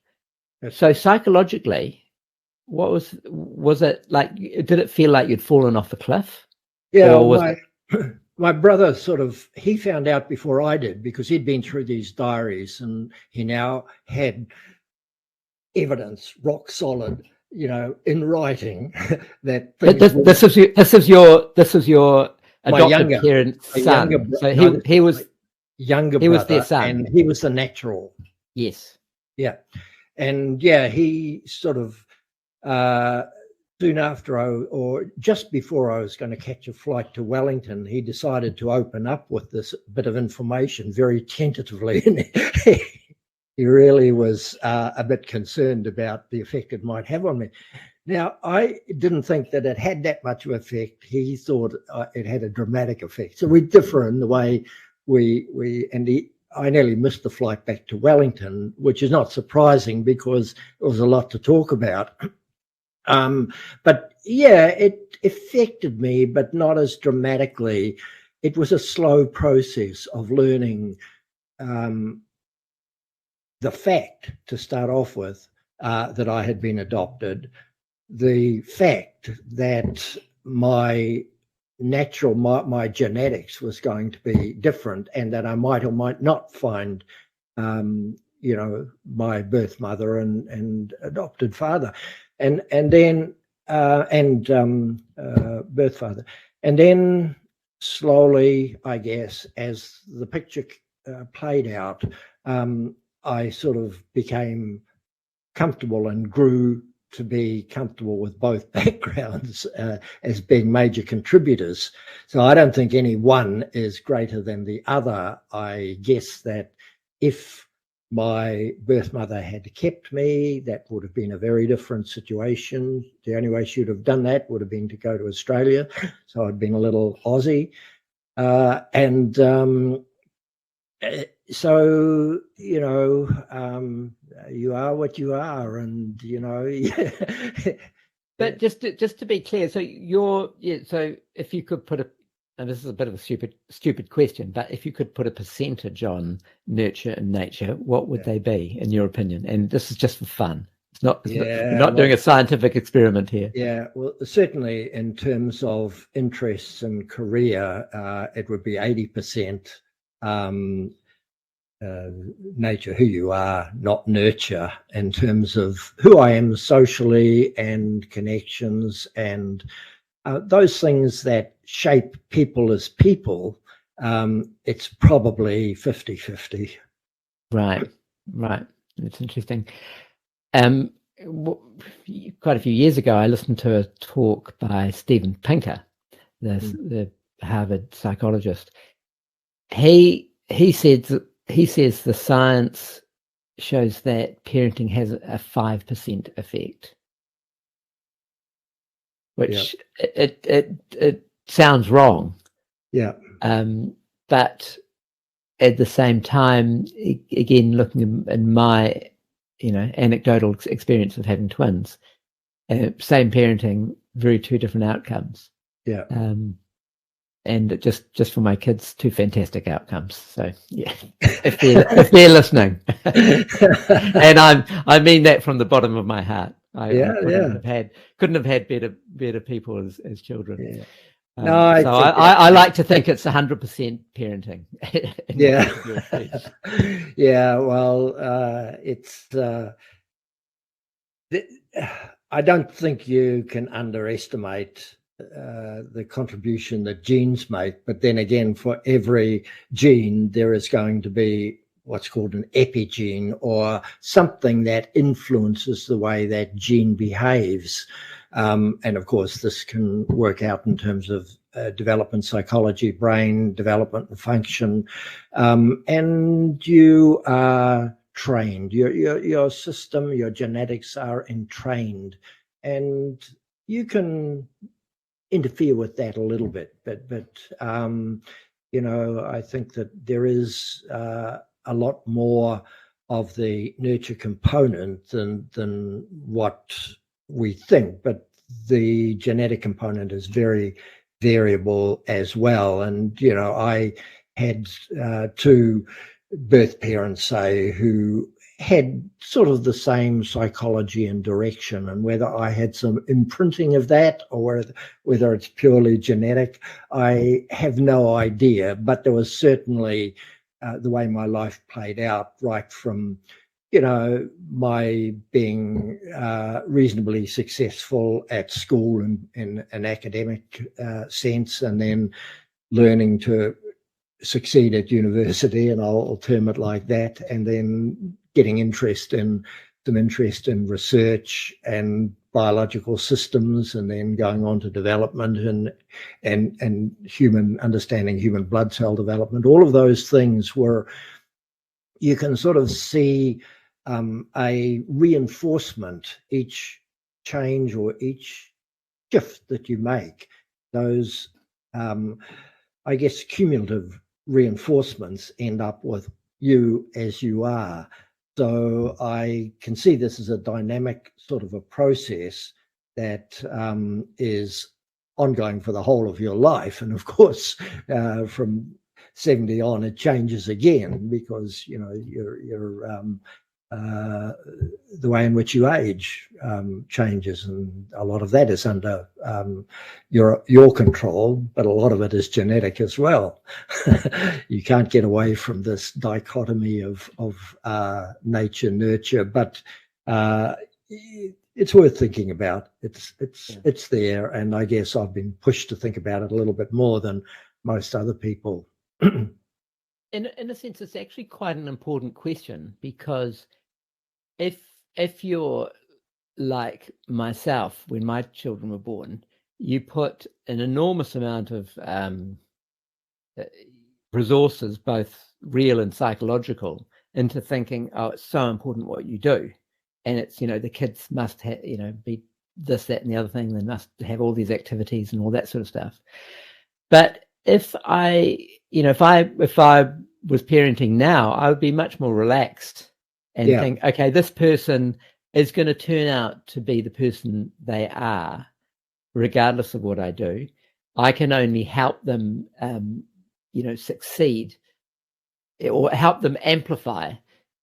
Yes.
So psychologically, what was it like? Did it feel like you'd fallen off the cliff?
Yeah, my brother he found out before I did, because he'd been through these diaries and he now had evidence, rock solid, in writing that
this is your adopted parent's son. So he was
younger brother,
he was their son,
and he was the natural.
Yes.
Yeah. And he soon after or just before I was going to catch a flight to Wellington, he decided to open up with this bit of information very tentatively. And he really was a bit concerned about the effect it might have on me. Now, I didn't think that it had that much of effect. He thought it had a dramatic effect. So we differ in the way I nearly missed the flight back to Wellington, which is not surprising because there was a lot to talk about. But yeah, it affected me, but not as dramatically. It was a slow process of learning the fact, to start off with, that I had been adopted, the fact that my genetics was going to be different, and that I might or might not find, my birth mother and adopted father. And then birth father, and then slowly, I guess, as the picture played out, I sort of became comfortable and grew to be comfortable with both backgrounds as being major contributors. So I don't think any one is greater than the other. I guess that if my birth mother had kept me, that would have been a very different situation. The only way she would have done that would have been to go to Australia. So I'd been a little Aussie. So, you are what you are, and,
But just to be clear, so so if you could put and this is a bit of a stupid question, but if you could put a percentage on nurture and nature, what would they be, in your opinion? And this is just for fun. We're not doing a scientific experiment here.
Yeah, well, certainly in terms of interests and career, it would be 80% nature, who you are, not nurture, in terms of who I am socially and connections and those things that shape people as people. It's probably 50-50.
Right. That's interesting. Quite a few years ago, I listened to a talk by Steven Pinker, the Harvard psychologist. He says the science shows that parenting has a 5% effect, which it sounds wrong.
Yeah.
But at the same time, again, looking in my anecdotal experience of having twins, same parenting, two different outcomes.
Yeah.
And just for my kids, 2 fantastic outcomes. So yeah, if they're listening, and I mean that from the bottom of my heart. I couldn't have had better people as children. Yeah. I like to think it's 100% parenting.
Yeah. Well, it's. I don't think you can underestimate the contribution that genes make, but then again, for every gene, there is going to be what's called an epigene, or something that influences the way that gene behaves. And of course, this can work out in terms of development psychology, brain development and function. And you are trained. Your system, your genetics are entrained, and you can interfere with that a little bit. But I think that there is a lot more of the nurture component than what we think, but the genetic component is very variable as well. And I had 2 birth parents, say, who had sort of the same psychology and direction, and whether I had some imprinting of that or whether it's purely genetic, I have no idea. But there was certainly the way my life played out, right from my being reasonably successful at school in an academic sense, and then learning to succeed at university, and I'll term it like that, and then getting some interest in research, and biological systems, and then going on to development and understanding human blood cell development. All of those things were, you can sort of see a reinforcement each change or each shift that you make. Those, I guess, cumulative reinforcements end up with you as you are. So I can see this as a dynamic sort of a process that is ongoing for the whole of your life. And of course, from 70 on, it changes again, because, you know, the way in which you age changes, and a lot of that is under your control, but a lot of it is genetic as well. You can't get away from this dichotomy of nature, nurture, but it's worth thinking about. It's there, and I guess I've been pushed to think about it a little bit more than most other people.
In a sense, it's actually quite an important question, because if you're like myself, when my children were born, you put an enormous amount of resources, both real and psychological, into thinking, oh, it's so important what you do. And it's, you know, the kids must have, you know, be this, that, and the other thing. They must have all these activities and all that sort of stuff. But if I was parenting now, I would be much more relaxed and think, okay, this person is going to turn out to be the person they are, regardless of what I do. I can only help them, succeed, or help them amplify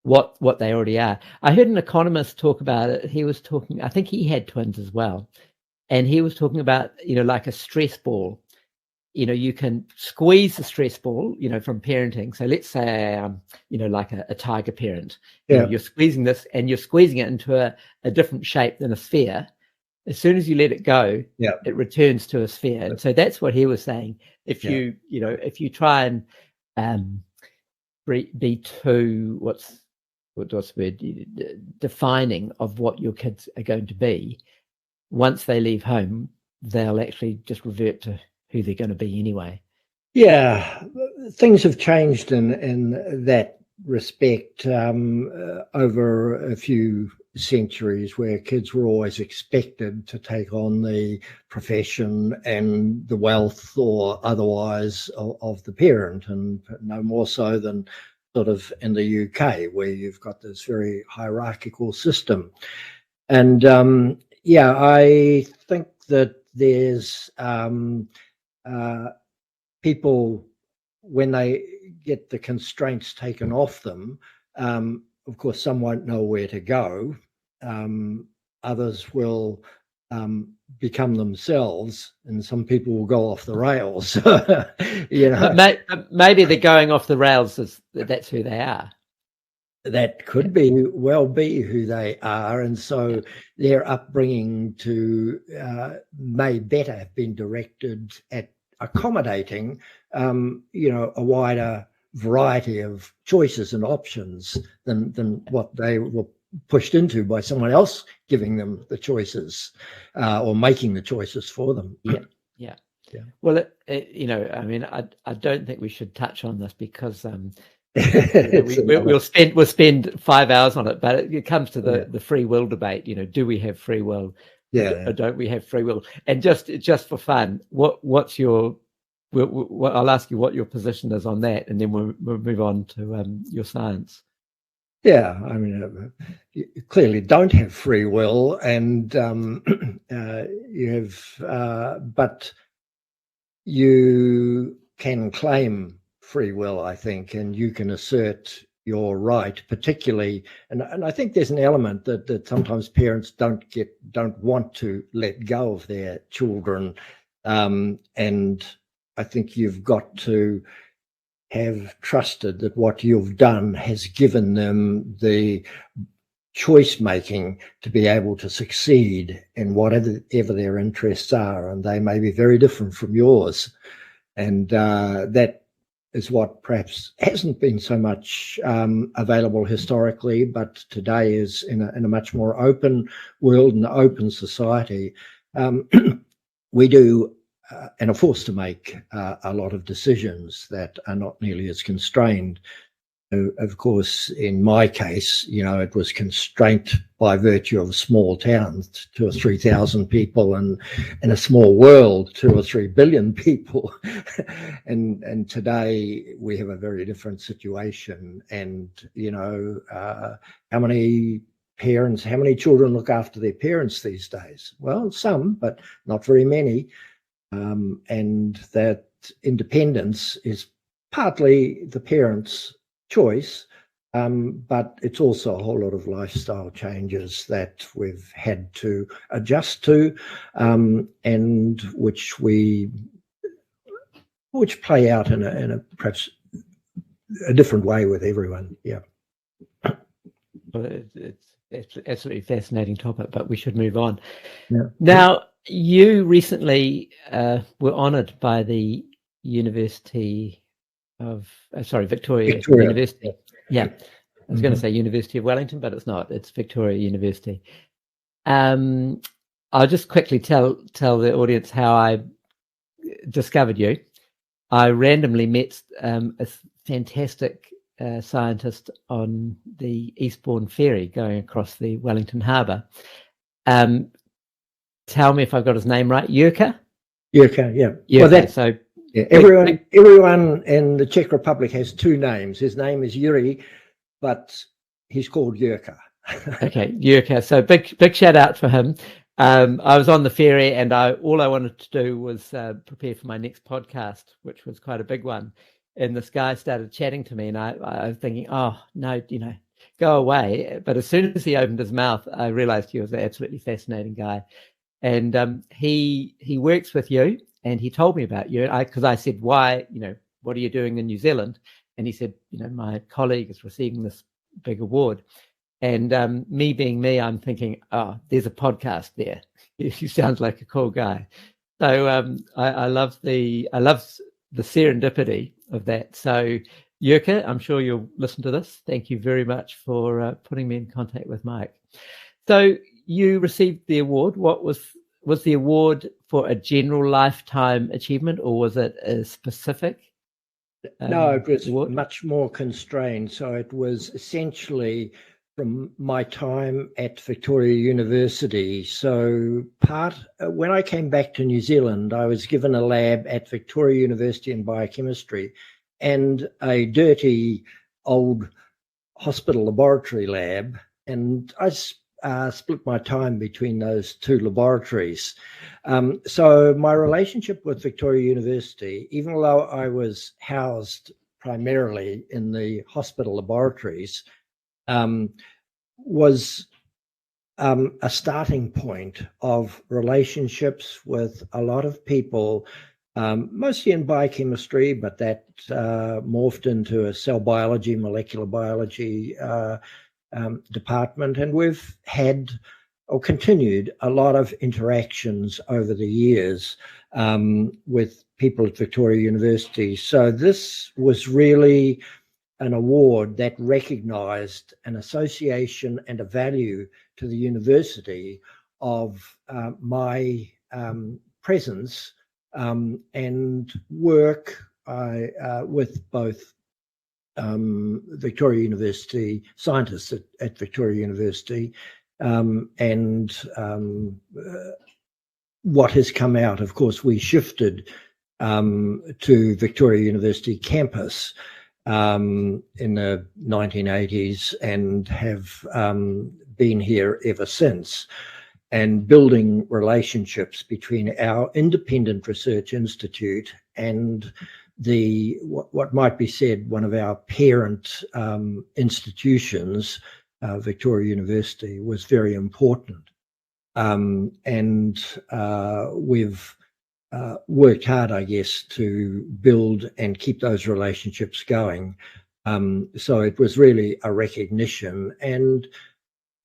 what they already are. I heard an economist talk about it. He was talking, I think he had twins as well, and he was talking about, you know, like a stress ball. You know, you can squeeze the stress ball, you know, from parenting. So let's say, like a tiger parent, you know, you're squeezing this, and you're squeezing it into a different shape than a sphere. As soon as you let it go, it returns to a sphere. And so that's what he was saying. If you try and be too, what's the word, defining of what your kids are going to be, once they leave home, they'll actually just revert to who they're going to be anyway.
Yeah, things have changed in that respect over a few centuries, where kids were always expected to take on the profession and the wealth or otherwise of the parent, and no more so than sort of in the UK, where you've got this very hierarchical system. And I think that there's people, when they get the constraints taken off them, of course, some won't know where to go. Others will become themselves, and some people will go off the rails. You know,
maybe they're going off the rails as that's who they are.
That could well be who they are, and so their upbringing may better have been directed at accommodating, a wider variety of choices and options than what they were pushed into by someone else giving them the choices or making the choices for them.
Yeah. Well, I don't think we should touch on this, because we'll spend 5 hours on it, but it comes to the free will debate. You know, do we have free will? Or don't we have free will? And just for fun, what's your? I'll ask you what your position is on that, and then we'll move on to your science.
Yeah, I mean, you clearly don't have free will, and you have, but you can claim free will, I think, and you can assert your right, particularly, and I think there's an element that sometimes parents don't want to let go of their children, and I think you've got to have trusted that what you've done has given them the choice making to be able to succeed in whatever their interests are, and they may be very different from yours, and that is what perhaps hasn't been so much available historically, but today is in a much more open world and open society. We do and are forced to make a lot of decisions that are not nearly as constrained. Of course, in my case, it was constraint by virtue of small towns, 2,000 or 3,000 people, and in a small world, 2 or 3 billion people. and today we have a very different situation. And how many children look after their parents these days? Well, some, but not very many. And that independence is partly the parents' choice, but it's also a whole lot of lifestyle changes that we've had to adjust to, and which play out in a perhaps a different way with everyone. Yeah.
Well, it's absolutely fascinating topic, but we should move on.
Yeah.
Now, you recently were honoured by the University of Victoria University. Yeah, I was going to say University of Wellington, but it's not. It's Victoria University. I'll just quickly tell the audience how I discovered you. I randomly met a fantastic scientist on the Eastbourne ferry going across the Wellington Harbour. Tell me if I've got his name right. Jurka?
Jurka, yeah.
Jurka,
yeah, everyone in the Czech Republic has two names. His name is Yuri, but he's called Jurka.
Okay, Jurka. So big shout out for him. I was on the ferry, and all I wanted to do was prepare for my next podcast, which was quite a big one. And this guy started chatting to me, and I was thinking, oh no, go away. But as soon as he opened his mouth, I realised he was an absolutely fascinating guy. And he works with you. And he told me about you, because I said, why, what are you doing in New Zealand? And he said, my colleague is receiving this big award. And me being me, I'm thinking, oh, there's a podcast there. He sounds like a cool guy. So I love the serendipity of that. So Jurka, I'm sure you'll listen to this. Thank you very much for putting me in contact with Mike. So you received the award. What was the award for a general lifetime achievement, or was it a specific?
No, it was
award?
Much more constrained. So it was essentially from my time at Victoria University. So when I came back to New Zealand, I was given a lab at Victoria University in biochemistry and a dirty old hospital laboratory lab. And I split my time between those two laboratories. So my relationship with Victoria University, even though I was housed primarily in the hospital laboratories, was a starting point of relationships with a lot of people, mostly in biochemistry, but that morphed into a cell biology, molecular biology department, and we've had or continued a lot of interactions over the years with people at Victoria University. So this was really an award that recognised an association and a value to the university of my presence and work with both Victoria University scientists at Victoria University, and what has come out. Of course, we shifted to Victoria University campus in the 1980s and have been here ever since, and building relationships between our independent research institute and what might be said one of our parent institutions, Victoria University, was very important. And we've worked hard, I guess, to build and keep those relationships going. So it was really a recognition and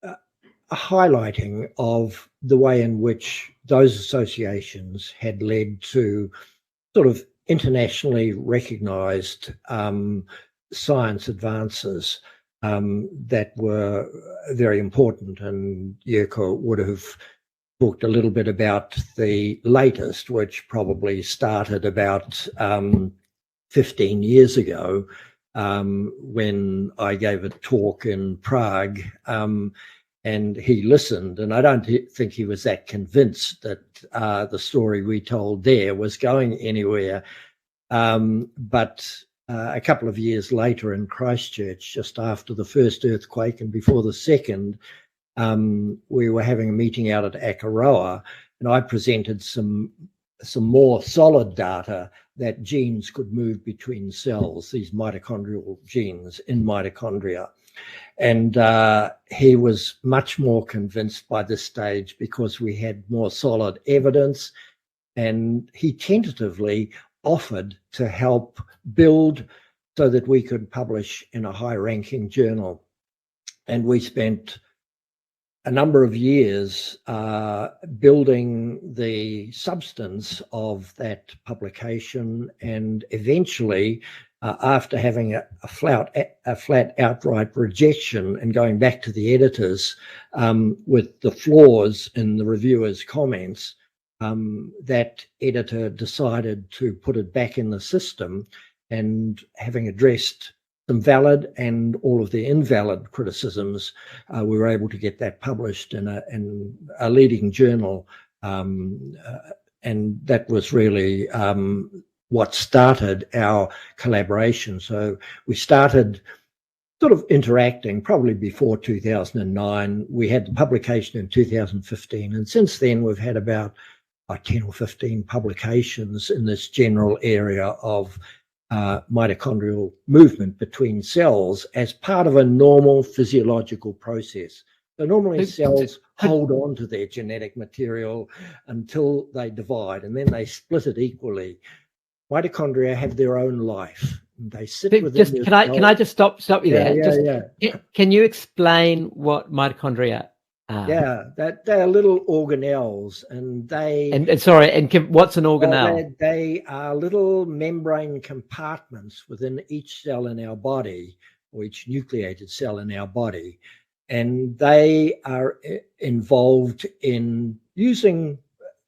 a highlighting of the way in which those associations had led to sort of internationally recognized science advances that were very important. And Yurko would have talked a little bit about the latest, which probably started about 15 years ago, when I gave a talk in Prague, and he listened, and I don't think he was that convinced that the story we told there was going anywhere. But a couple of years later in Christchurch, just after the first earthquake and before the second, we were having a meeting out at Akaroa, and I presented some more solid data that genes could move between cells, these mitochondrial genes in mitochondria. And he was much more convinced by this stage because we had more solid evidence, and he tentatively offered to help build so that we could publish in a high-ranking journal. And we spent a number of years building the substance of that publication, and eventually, after having a flat outright rejection and going back to the editors with the flaws in the reviewers' comments, that editor decided to put it back in the system, and having addressed some valid and all of the invalid criticisms, we were able to get that published in a leading journal, and that was really what started our collaboration. So we started sort of interacting probably before 2009. We had the publication in 2015, and since then we've had about 10 or 15 publications in this general area of mitochondrial movement between cells as part of a normal physiological process. So normally cells hold on to their genetic material until they divide, and then they split it equally. Mitochondria have their own life. They sit within
can I just stop you there?
Yeah.
Can you explain what mitochondria are?
Yeah, they're little organelles, and
what's an organelle?
They are little membrane compartments within each cell in our body, or each nucleated cell in our body, and they are involved in using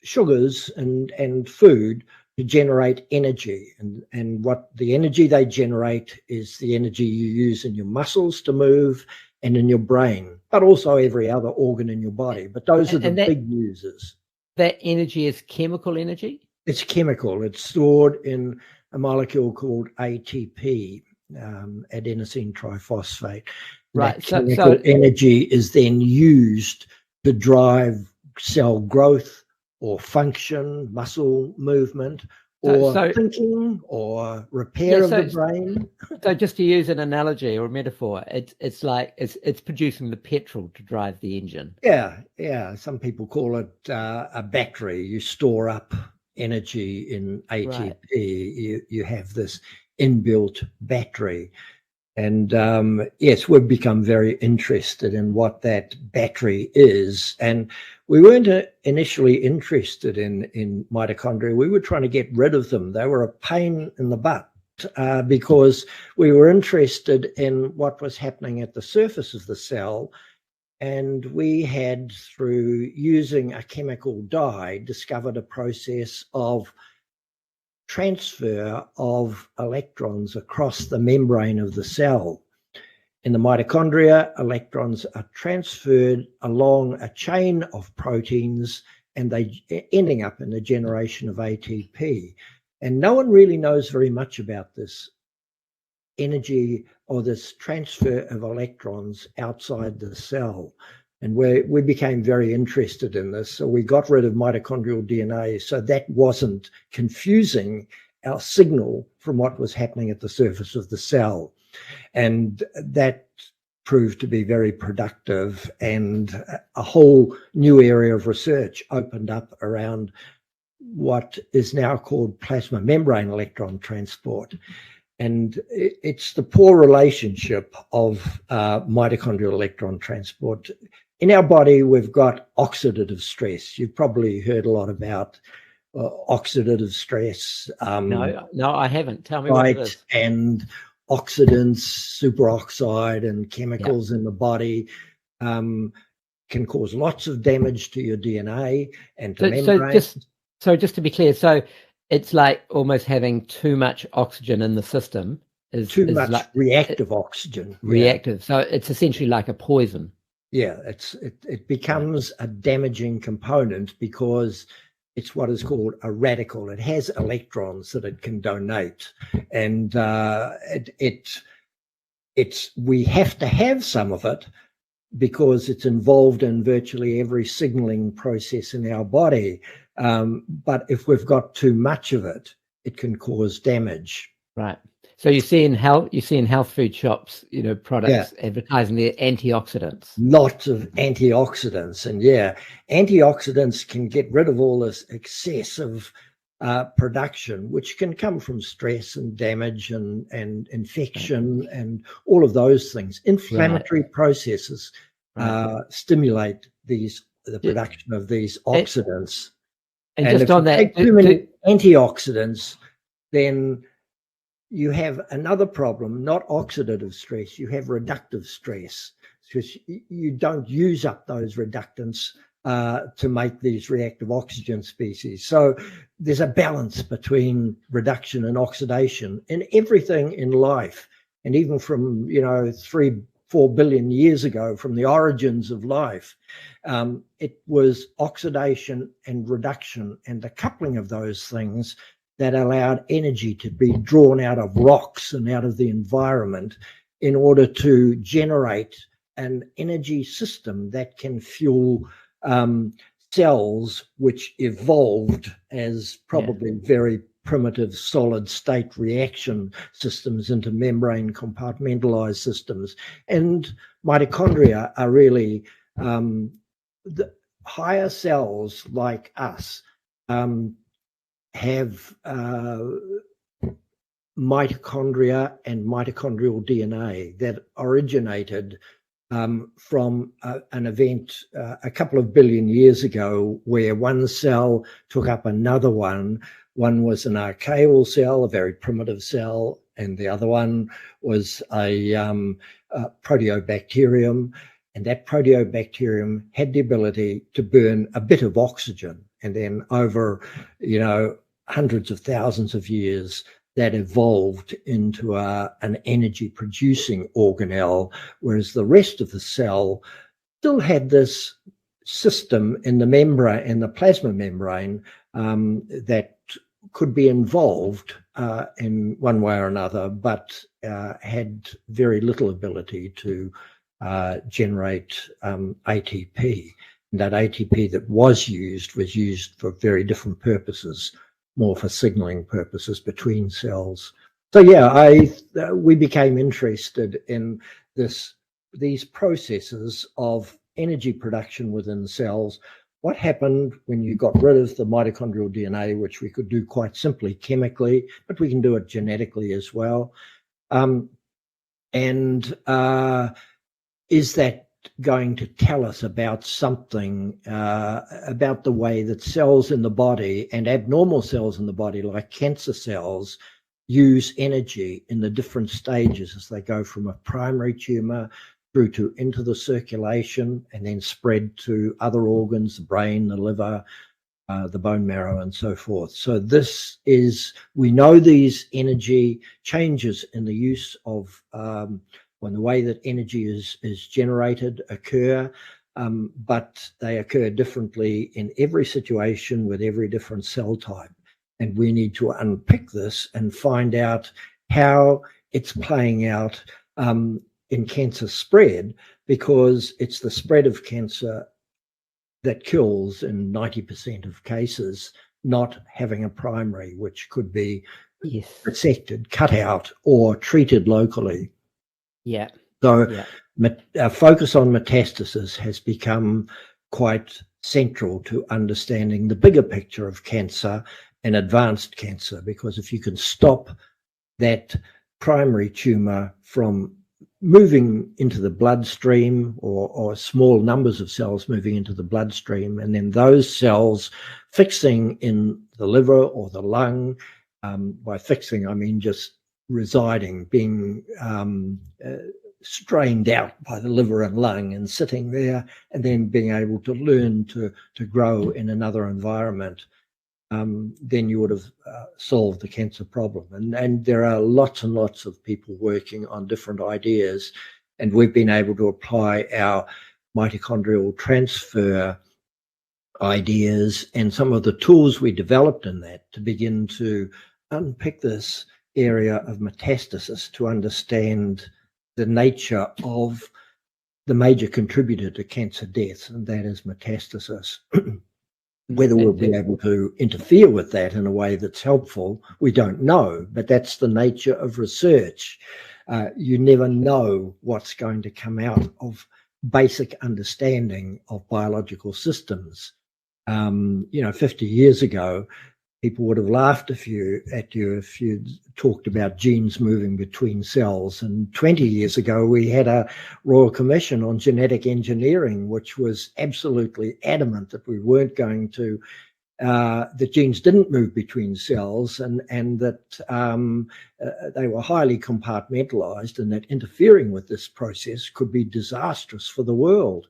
sugars and food to generate energy, and what the energy they generate is the energy you use in your muscles to move and in your brain, but also every other organ in your body. But those are the big users.
That energy is chemical energy?
It's chemical. It's stored in a molecule called ATP, adenosine triphosphate.
Right.
That chemical energy is then used to drive cell growth or function, muscle movement, or thinking, or repair of the brain.
So just to use an analogy or a metaphor, it's like it's producing the petrol to drive the engine.
Yeah. Some people call it a battery. You store up energy in ATP. Right. You have this inbuilt battery. And yes, we've become very interested in what that battery is. And we weren't initially interested in mitochondria. We were trying to get rid of them. They were a pain in the butt because we were interested in what was happening at the surface of the cell. And we had, through using a chemical dye, discovered a process of transfer of electrons across the membrane of the cell. In the mitochondria, electrons are transferred along a chain of proteins, and they ending up in the generation of ATP. And no one really knows very much about this energy or this transfer of electrons outside the cell. And we became very interested in this. So we got rid of mitochondrial DNA so that wasn't confusing our signal from what was happening at the surface of the cell. And that proved to be very productive, and a whole new area of research opened up around what is now called plasma membrane electron transport. And it's the poor relationship of mitochondrial electron transport. In our body, we've got oxidative stress. You've probably heard a lot about oxidative stress.
No, I haven't. Tell me what it is.
And oxidants, superoxide, and chemicals in the body can cause lots of damage to your DNA and to membranes.
So just to be clear, so it's like almost having too much oxygen in the system.
Too much like, reactive oxygen.
Reactive. So it's essentially like a poison.
Yeah, it becomes a damaging component because it's what is called a radical. It has electrons that it can donate, and we have to have some of it because it's involved in virtually every signaling process in our body. But if we've got too much of it, it can cause damage.
Right. So you see in health food shops, products advertising their antioxidants.
Lots of antioxidants, and antioxidants can get rid of all this excessive production, which can come from stress and damage and infection and all of those things. Inflammatory processes stimulate the production of these oxidants.
And just on that,
too many antioxidants, then you have another problem, not oxidative stress, you have reductive stress, because you don't use up those reductants to make these reactive oxygen species. So there's a balance between reduction and oxidation in everything in life. And even from, 3-4 billion years ago, from the origins of life, it was oxidation and reduction and the coupling of those things that allowed energy to be drawn out of rocks and out of the environment in order to generate an energy system that can fuel cells which evolved as probably very primitive solid state reaction systems into membrane compartmentalized systems. And mitochondria are really the higher cells like us have mitochondria and mitochondrial DNA that originated from an event a couple of billion years ago where one cell took up another one. One was an archaeal cell, a very primitive cell, and the other one was a proteobacterium. And that proteobacterium had the ability to burn a bit of oxygen. And then over, hundreds of thousands of years, that evolved into an energy-producing organelle, whereas the rest of the cell still had this system in the membrane, in the plasma membrane, that could be involved in one way or another, but had very little ability to generate ATP. And that ATP that was used for very different purposes, more for signaling purposes between cells. So we became interested in these processes of energy production within cells. What happened when you got rid of the mitochondrial DNA, which we could do quite simply chemically, but we can do it genetically as well. Is that going to tell us about something about the way that cells in the body and abnormal cells in the body, like cancer cells, use energy in the different stages as they go from a primary tumor through to into the circulation and then spread to other organs, the brain, the liver, the bone marrow, and so forth. So we know these energy changes in the use of when the way that energy is generated occur, but they occur differently in every situation with every different cell type. And we need to unpick this and find out how it's playing out in cancer spread, because it's the spread of cancer that kills in 90% of cases, not having a primary, which could be resected, cut out, or treated locally.
Yeah.
So our focus on metastasis has become quite central to understanding the bigger picture of cancer and advanced cancer, because if you can stop that primary tumor from moving into the bloodstream, or small numbers of cells moving into the bloodstream, and then those cells fixing in the liver or the lung. By fixing, I mean just residing, being strained out by the liver and lung and sitting there, and then being able to learn to grow in another environment. Then you would have solved the cancer problem. And there are lots and lots of people working on different ideas, and we've been able to apply our mitochondrial transfer ideas and some of the tools we developed in that to begin to unpick this area of metastasis, to understand the nature of the major contributor to cancer deaths, and that is metastasis. Whether we'll be able to interfere with that in a way that's helpful, we don't know, but that's the nature of research. You never know what's going to come out of basic understanding of biological systems. 50 years ago, people would have laughed at you if you'd talked about genes moving between cells. And 20 years ago, we had a Royal Commission on Genetic Engineering, which was absolutely adamant that we weren't going to, that genes didn't move between cells, and that they were highly compartmentalized, and that interfering with this process could be disastrous for the world.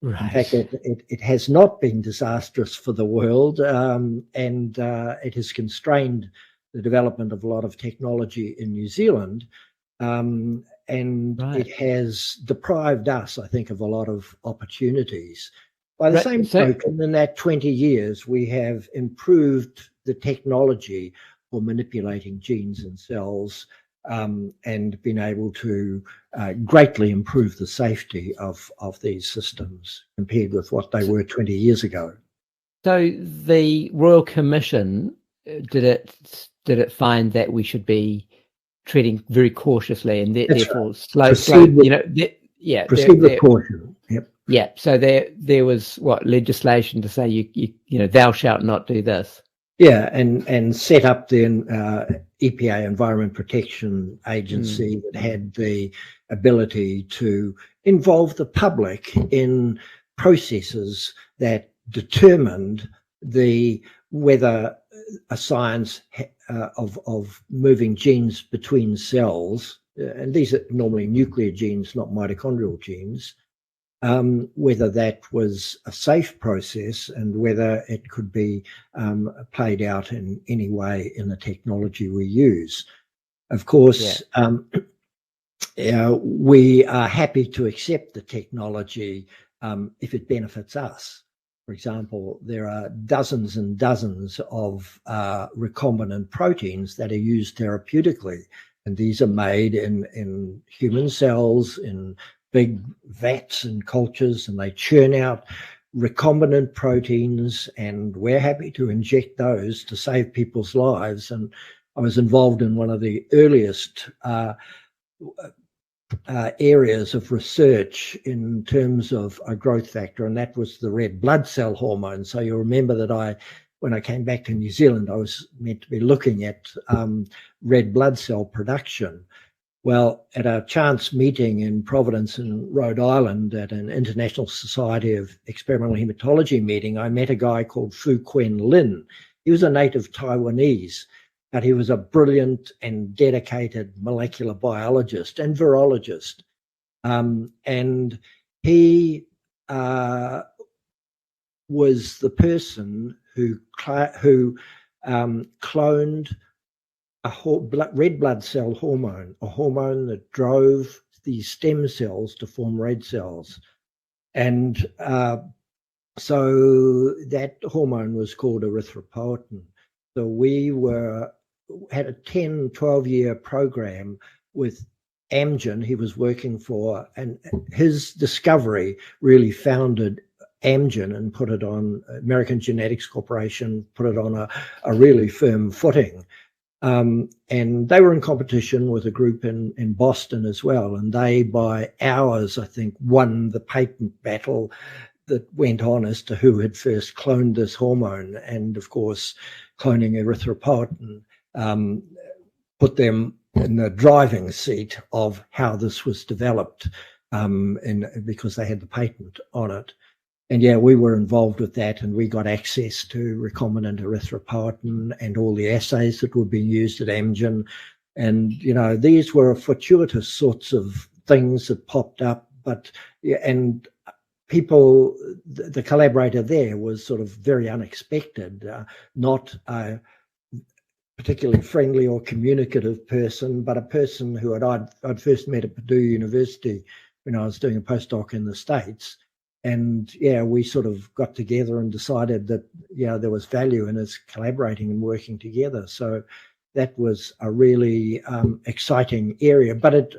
Right. In fact, it has not been disastrous for the world, and it has constrained the development of a lot of technology in New Zealand, and right. It has deprived us, I think, of a lot of opportunities. By the same token, in that 20 years, we have improved the technology for manipulating genes in cells, and been able to greatly improve the safety of these systems compared with what they were 20 years ago.
So the Royal Commission, did it find that we should be treating very cautiously and therefore slow, proceed with
caution. Yep.
Yeah. So there was legislation to say you thou shalt not do this.
Yeah, and set up the EPA, Environment Protection Agency, that had the ability to involve the public in processes that determined whether a science of moving genes between cells, and these are normally nuclear genes, not mitochondrial genes, whether that was a safe process and whether it could be played out in any way in the technology we use. Of course, we are happy to accept the technology if it benefits us. For example, there are dozens and dozens of recombinant proteins that are used therapeutically, and these are made in human cells, in big vats and cultures, and they churn out recombinant proteins, and we're happy to inject those to save people's lives. And I was involved in one of the earliest areas of research in terms of a growth factor, and that was the red blood cell hormone. So you'll remember that when I came back to New Zealand, I was meant to be looking at red blood cell production. Well, at a chance meeting in Providence in Rhode Island at an International Society of Experimental Hematology meeting, I met a guy called Fu Quyen Lin. He was a native Taiwanese, but he was a brilliant and dedicated molecular biologist and virologist. And he was the person who cloned a red blood cell hormone, a hormone that drove these stem cells to form red cells. And so that hormone was called erythropoietin. So we had a 10, 12-year program with Amgen he was working for, and his discovery really founded Amgen and put it on American Genetics Corporation, put it on a really firm footing. And they were in competition with a group in Boston as well. And they, by hours, I think, won the patent battle that went on as to who had first cloned this hormone. And of course, cloning erythropoietin put them in the driving seat of how this was developed, because they had the patent on it. And yeah, we were involved with that, and we got access to recombinant erythropoietin and all the assays that were being used at Amgen. And, these were fortuitous sorts of things that popped up, but, yeah, and people, the collaborator there was sort of very unexpected, not a particularly friendly or communicative person, but a person who I'd first met at Purdue University when I was doing a postdoc in the States. And yeah, we sort of got together and decided that, there was value in us collaborating and working together. So that was a really exciting area. But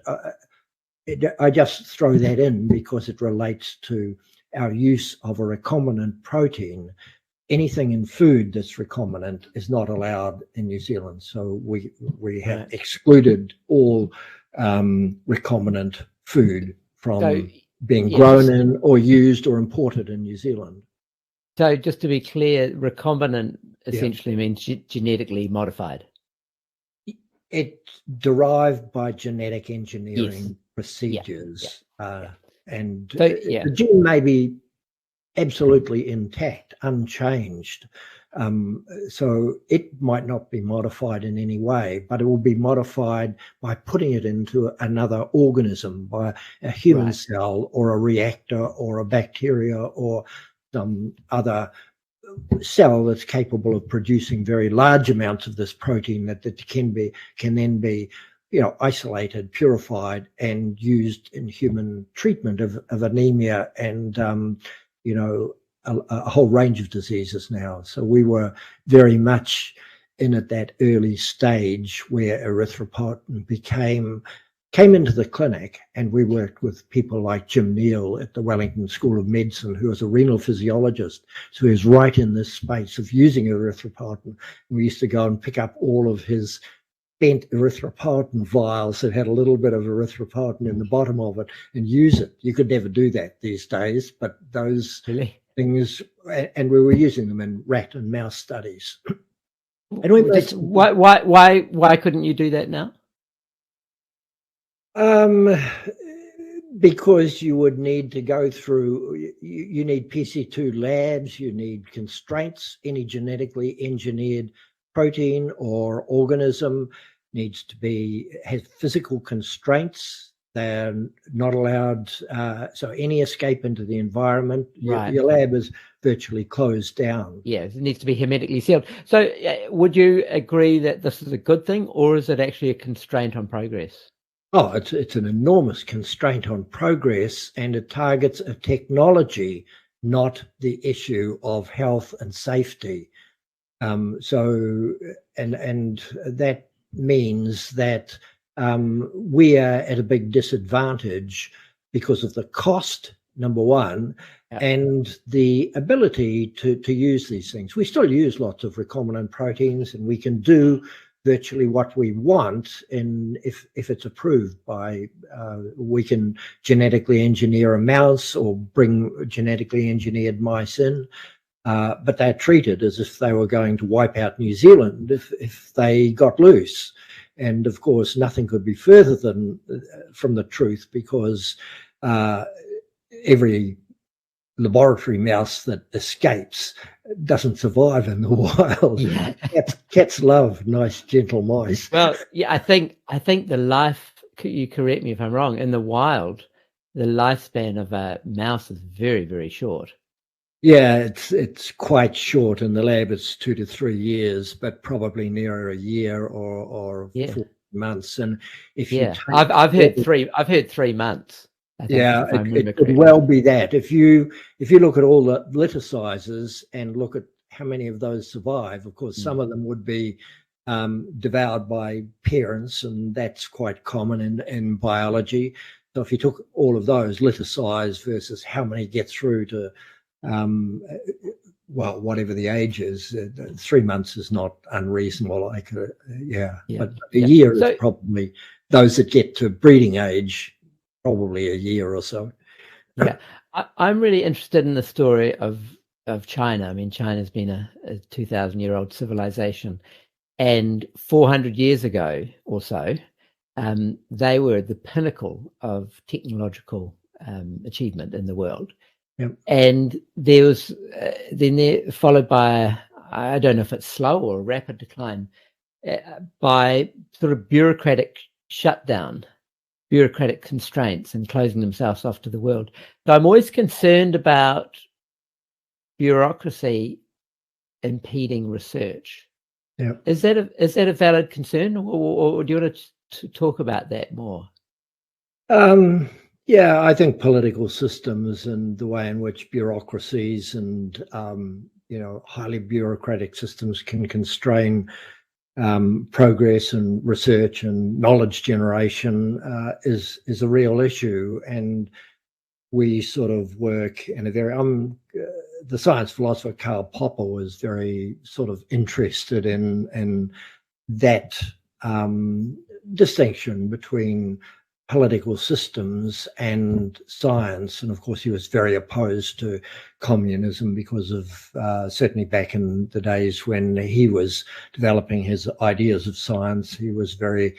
I just throw that in because it relates to our use of a recombinant protein. Anything in food that's recombinant is not allowed in New Zealand. So we have excluded all recombinant food from being grown in or used or imported in New Zealand.
So just to be clear, recombinant essentially means genetically modified.
It's derived by genetic engineering procedures. And the gene may be absolutely intact, unchanged. So it might not be modified in any way, but it will be modified by putting it into another organism, by a human cell or a reactor or a bacteria or some other cell that's capable of producing very large amounts of this protein that can then be isolated, purified, and used in human treatment of anemia and a whole range of diseases now. So we were very much in at that early stage where erythropoietin came into the clinic, and we worked with people like Jim Neal at the Wellington School of Medicine, who was a renal physiologist. So he was right in this space of using erythropoietin. We used to go and pick up all of his bent erythropoietin vials that had a little bit of erythropoietin in the bottom of it and use it. You could never do that these days, but those things, and we were using them in rat and mouse studies. And we
why couldn't you do that now?
Because you would need to go through, you need PC2 labs, you need constraints. Any genetically engineered protein or organism needs to have physical constraints. They're not allowed, so any escape into the environment, your lab is virtually closed down.
Yeah, it needs to be hermetically sealed. So would you agree that this is a good thing, or is it actually a constraint on progress?
Oh, it's an enormous constraint on progress, and it targets a technology, not the issue of health and safety. So that means that we are at a big disadvantage because of the cost, number one, and the ability to use these things. We still use lots of recombinant proteins, and we can do virtually what we want if it's approved by, we can genetically engineer a mouse or bring genetically engineered mice in. But they're treated as if they were going to wipe out New Zealand if they got loose. And of course, nothing could be further from the truth, because every laboratory mouse that escapes doesn't survive in the wild. Yeah. Cats love nice, gentle mice.
Well, yeah, I think the life, you correct me if I'm wrong, in the wild, the lifespan of a mouse is very, very short.
Yeah, it's quite short. In the lab, it's 2 to 3 years, but probably nearer a year or 4 months. And if
I've heard 3 months.
It could well be that. If you look at all the litter sizes and look at how many of those survive, of course, some of them would be devoured by parents, and that's quite common in biology. So if you took all of those, litter size versus how many get through to whatever the age is, 3 months is not unreasonable. But a year is probably, those that get to breeding age, probably a year or so.
Yeah, I'm really interested in the story of China. I mean, China's been a 2,000-year-old civilization, and 400 years ago or so, they were the pinnacle of technological achievement in the world.
Yep.
And there was then followed by, I don't know if it's slow or rapid decline, by sort of bureaucratic shutdown, bureaucratic constraints, and closing themselves off to the world. So I'm always concerned about bureaucracy impeding research.
Yeah.
Is that a valid concern, or do you want to talk about that more?
Yeah, I think political systems and the way in which bureaucracies and highly bureaucratic systems can constrain progress and research and knowledge generation is a real issue. And we sort of work in a very the science philosopher Karl Popper was very sort of interested in that distinction between political systems and science. And of course, he was very opposed to communism because of certainly back in the days when he was developing his ideas of science, he was very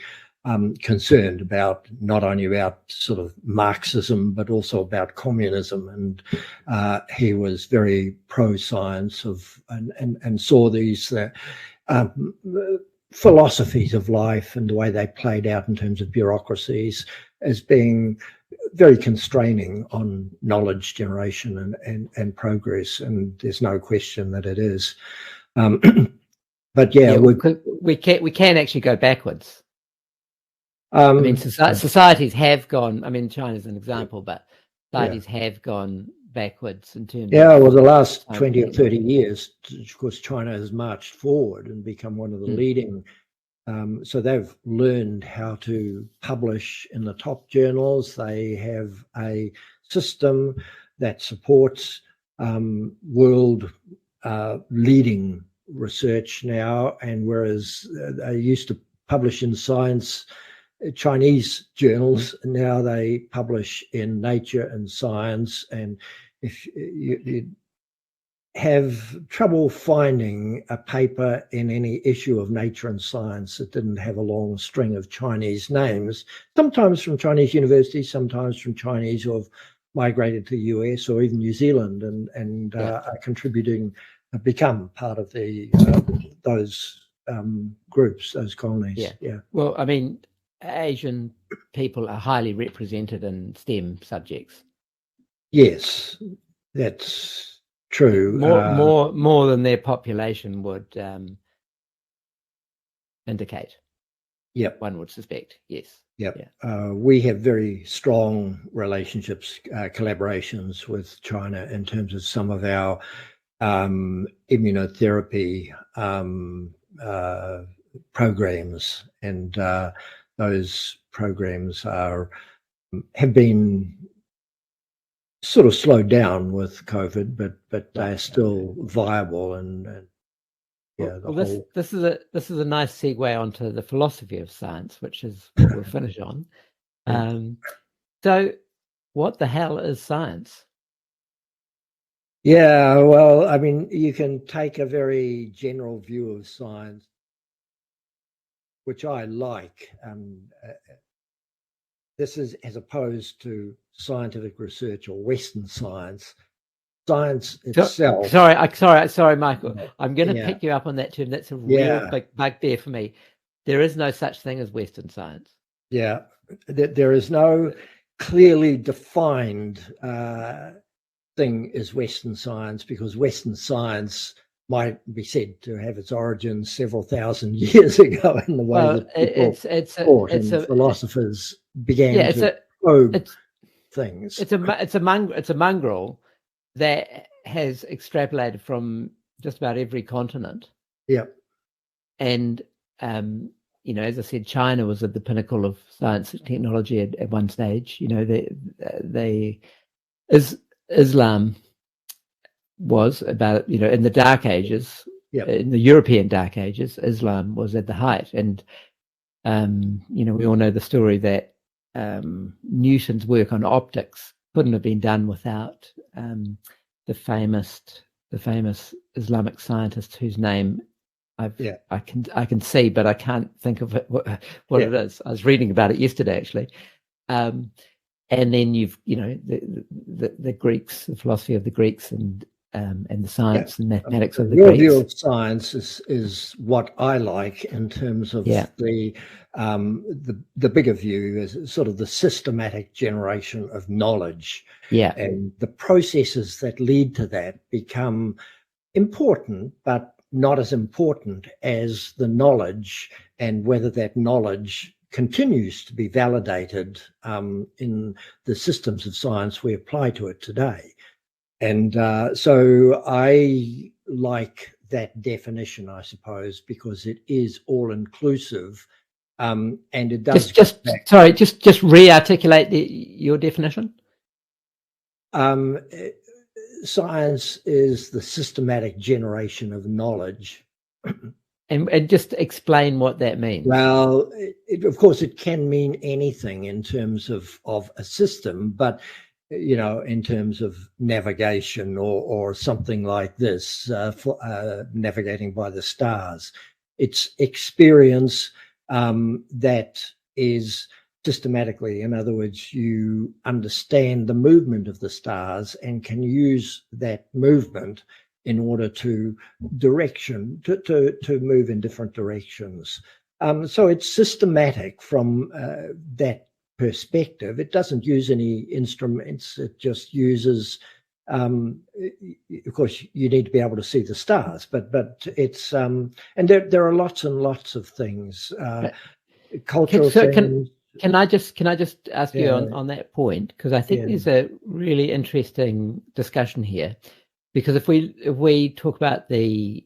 concerned about not only about sort of Marxism, but also about communism. And he was very pro-science and saw these philosophies of life and the way they played out in terms of bureaucracies as being very constraining on knowledge generation and progress. And there's no question that it is. But yeah,
we can actually go backwards. I mean, societies have gone. I mean, China's an example, but societies have gone backwards in terms.
Yeah, well, the last 20 or 30 years, of course, China has marched forward and become one of the leading. So they've learned how to publish in the top journals. They have a system that supports world leading research now. And whereas they used to publish in science, Chinese journals, now they publish in Nature and Science. And if you have trouble finding a paper in any issue of Nature and Science that didn't have a long string of Chinese names, sometimes from Chinese universities, sometimes from Chinese who have migrated to the US or even New Zealand and are contributing, have become part of the those groups, those colonies. Yeah.
Well, I mean, Asian people are highly represented in STEM subjects.
Yes, that's true.
More than their population would indicate.
Yep.
One would suspect. Yes.
Yep. Yeah. We have very strong relationships, collaborations with China in terms of some of our immunotherapy programs, and those programs have been sort of slowed down with COVID, but they're still viable. And
this is a nice segue onto the philosophy of science, which is what we'll finish on. So, what the hell is science?
Yeah, well, I mean, you can take a very general view of science, which I like. This is as opposed to scientific research or Western science. Science itself.
Sorry, Michael. I'm going to pick you up on that term. That's a real big bugbear for me. There is no such thing as Western science.
Yeah, there is no clearly defined thing as Western science, because Western science might be said to have its origins several thousand years ago in the way that people thought and philosophers began to probe things.
It's a mongrel that has extrapolated from just about every continent.
Yeah.
And as I said, China was at the pinnacle of science and technology at one stage. Islam was about, in the Dark Ages, in the European Dark Ages, Islam was at the height. And, we all know the story that Newton's work on optics couldn't have been done without the famous Islamic scientist whose name I can see, but I can't think of it, what it is. I was reading about it yesterday, actually. And then you've, the Greeks, the philosophy of the Greeks, and the science and mathematics of the
Your
Greeks.
view of science is what I like in terms of the bigger view is sort of the systematic generation of knowledge.
Yeah.
And the processes that lead to that become important, but not as important as the knowledge and whether that knowledge continues to be validated in the systems of science we apply to it today. And so I like that definition, I suppose, because it is all-inclusive, and it does... Science is the systematic generation of knowledge.
And just explain what that means.
Well, of course, it can mean anything in terms of a system, but in terms of navigation or something like this, navigating by the stars, it's experience that is systematically. In other words, you understand the movement of the stars and can use that movement in order to move in different directions. So it's systematic from that perspective. It doesn't use any instruments. It just uses, of course, you need to be able to see the stars, but it's, and there are lots and lots of things, cultural things.
Can I just ask you on that point? Because I think there's a really interesting discussion here. Because if we talk about the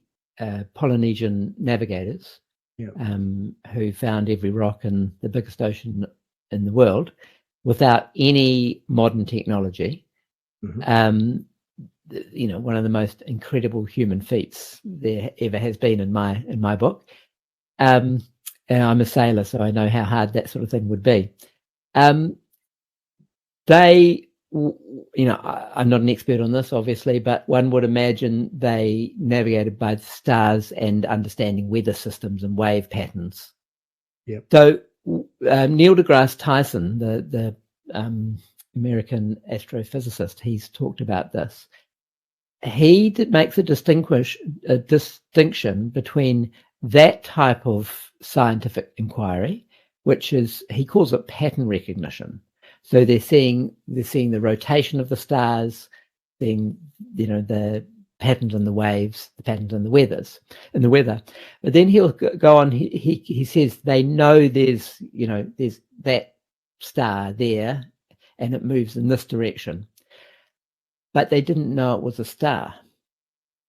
Polynesian navigators who found every rock in the biggest ocean in the world without any modern technology, one of the most incredible human feats there ever has been in my book. And I'm a sailor, so I know how hard that sort of thing would be. I'm not an expert on this, obviously, but one would imagine they navigated by the stars and understanding weather systems and wave patterns.
Yep.
So Neil deGrasse Tyson, the American astrophysicist, he's talked about this. He makes a distinction between that type of scientific inquiry, which is, he calls it pattern recognition. So they're seeing the rotation of the stars, seeing the patterns in the waves, the patterns in the weather. But then he'll go on. He says they know there's that star there, and it moves in this direction. But they didn't know it was a star.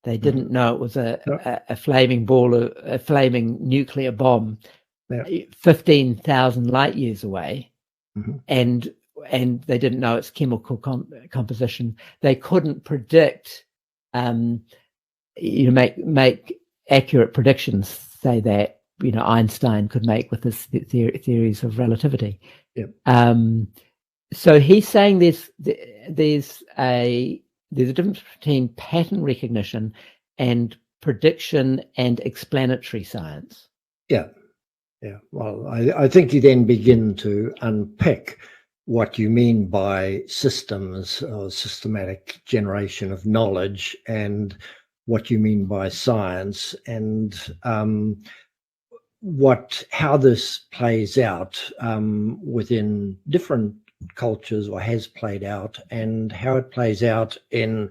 They didn't know it was a flaming ball, a flaming nuclear bomb, 15,000 light years away, and they didn't know its chemical composition. They couldn't predict, make accurate predictions, say that Einstein could make with his theories of relativity.
Yep.
So he's saying there's a difference between pattern recognition and prediction and explanatory science.
Yeah. Well, I think you then begin to unpick what you mean by systems or systematic generation of knowledge, and what you mean by science, and how this plays out within different cultures, or has played out, and how it plays out in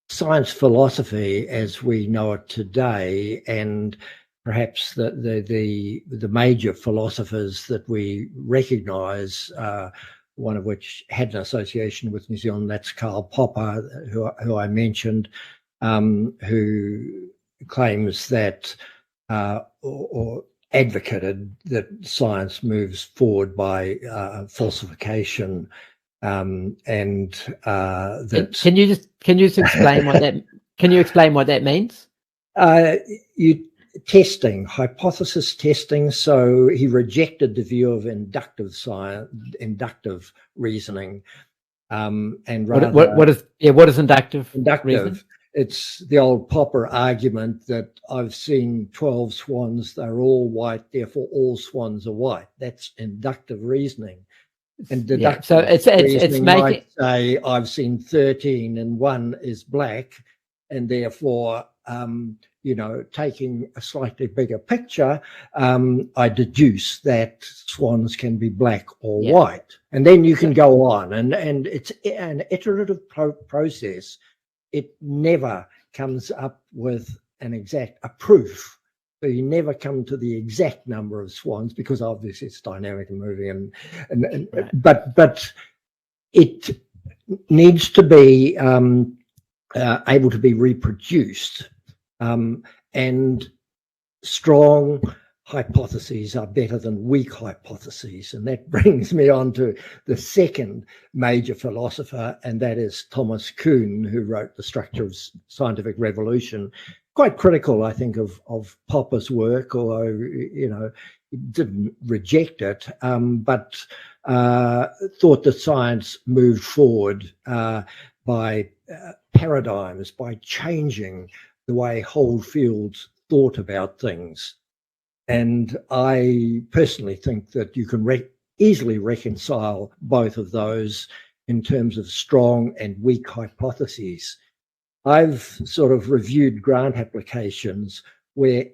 science philosophy as we know it today, and perhaps the major philosophers that we recognise, one of which had an association with New Zealand, that's Karl Popper, who I mentioned, who claims that or advocated that science moves forward by falsification, and that. Can you
just explain what that? Can you explain what that means?
Hypothesis testing. So he rejected the view of inductive reasoning, and rather,
what is inductive?
Inductive
reasoning?
it's the old Popper argument that I've seen 12 swans, they're all white, therefore all swans are white. That's inductive reasoning. And deductive
so it's
reasoning
making,
might say I've seen 13 and one is black, and therefore, taking a slightly bigger picture, I deduce that swans can be black or white. And then you can go on, and it's an iterative process. It never comes up with a proof. So you never come to the exact number of swans, because obviously it's dynamic and moving, right. but it needs to be able to be reproduced, and strong hypotheses are better than weak hypotheses. And that brings me on to the second major philosopher, and that is Thomas Kuhn, who wrote The Structure of Scientific Revolution. Quite critical, I think, of Popper's work, although, he didn't reject it, but thought that science moved forward by paradigms, by changing the way whole fields thought about things. And I personally think that you can easily reconcile both of those in terms of strong and weak hypotheses. I've sort of reviewed grant applications where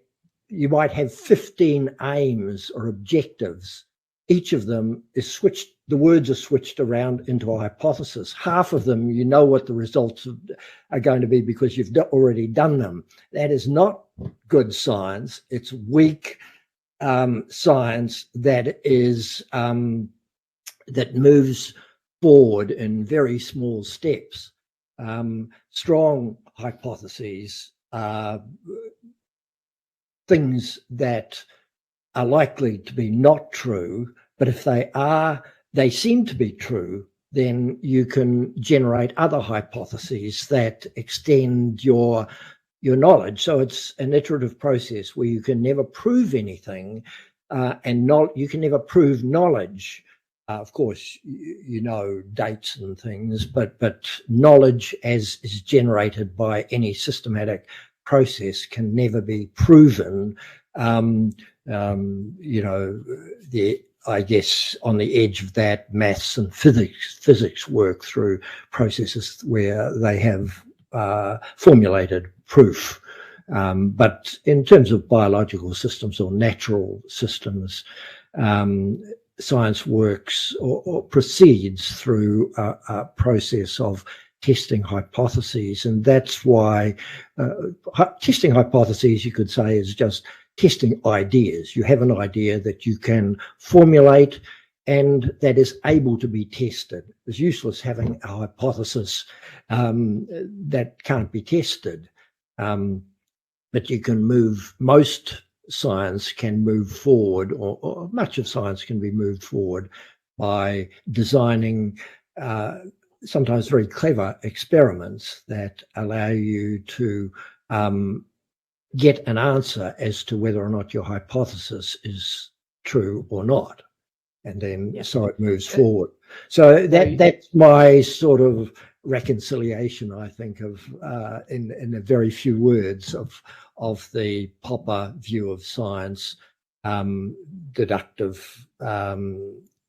you might have 15 aims or objectives. Each of them is switched, the words are switched around into a hypothesis. Half of them, you know what the results are going to be because you've already done them. That is not good science. It's weak science that is that moves forward in very small steps. Strong hypotheses are things that are likely to be not true, but if they seem to be true, then you can generate other hypotheses that extend your knowledge. So it's an iterative process where you can never prove anything, and you can never prove knowledge. Of course, you know dates and things, but knowledge as is generated by any systematic process can never be proven. I guess on the edge of that, maths and physics work through processes where they have formulated proof. But in terms of biological systems or natural systems, science works or proceeds through a process of testing hypotheses. And that's why testing hypotheses, you could say, is just testing ideas. You have an idea that you can formulate and that is able to be tested. It's useless having a hypothesis that can't be tested. But you can most science can move forward, or much of science can be moved forward by designing sometimes very clever experiments that allow you to get an answer as to whether or not your hypothesis is true or not. And then so it moves forward. So that's my sort of reconciliation, I think, of in a very few words of the Popper view of science, deductive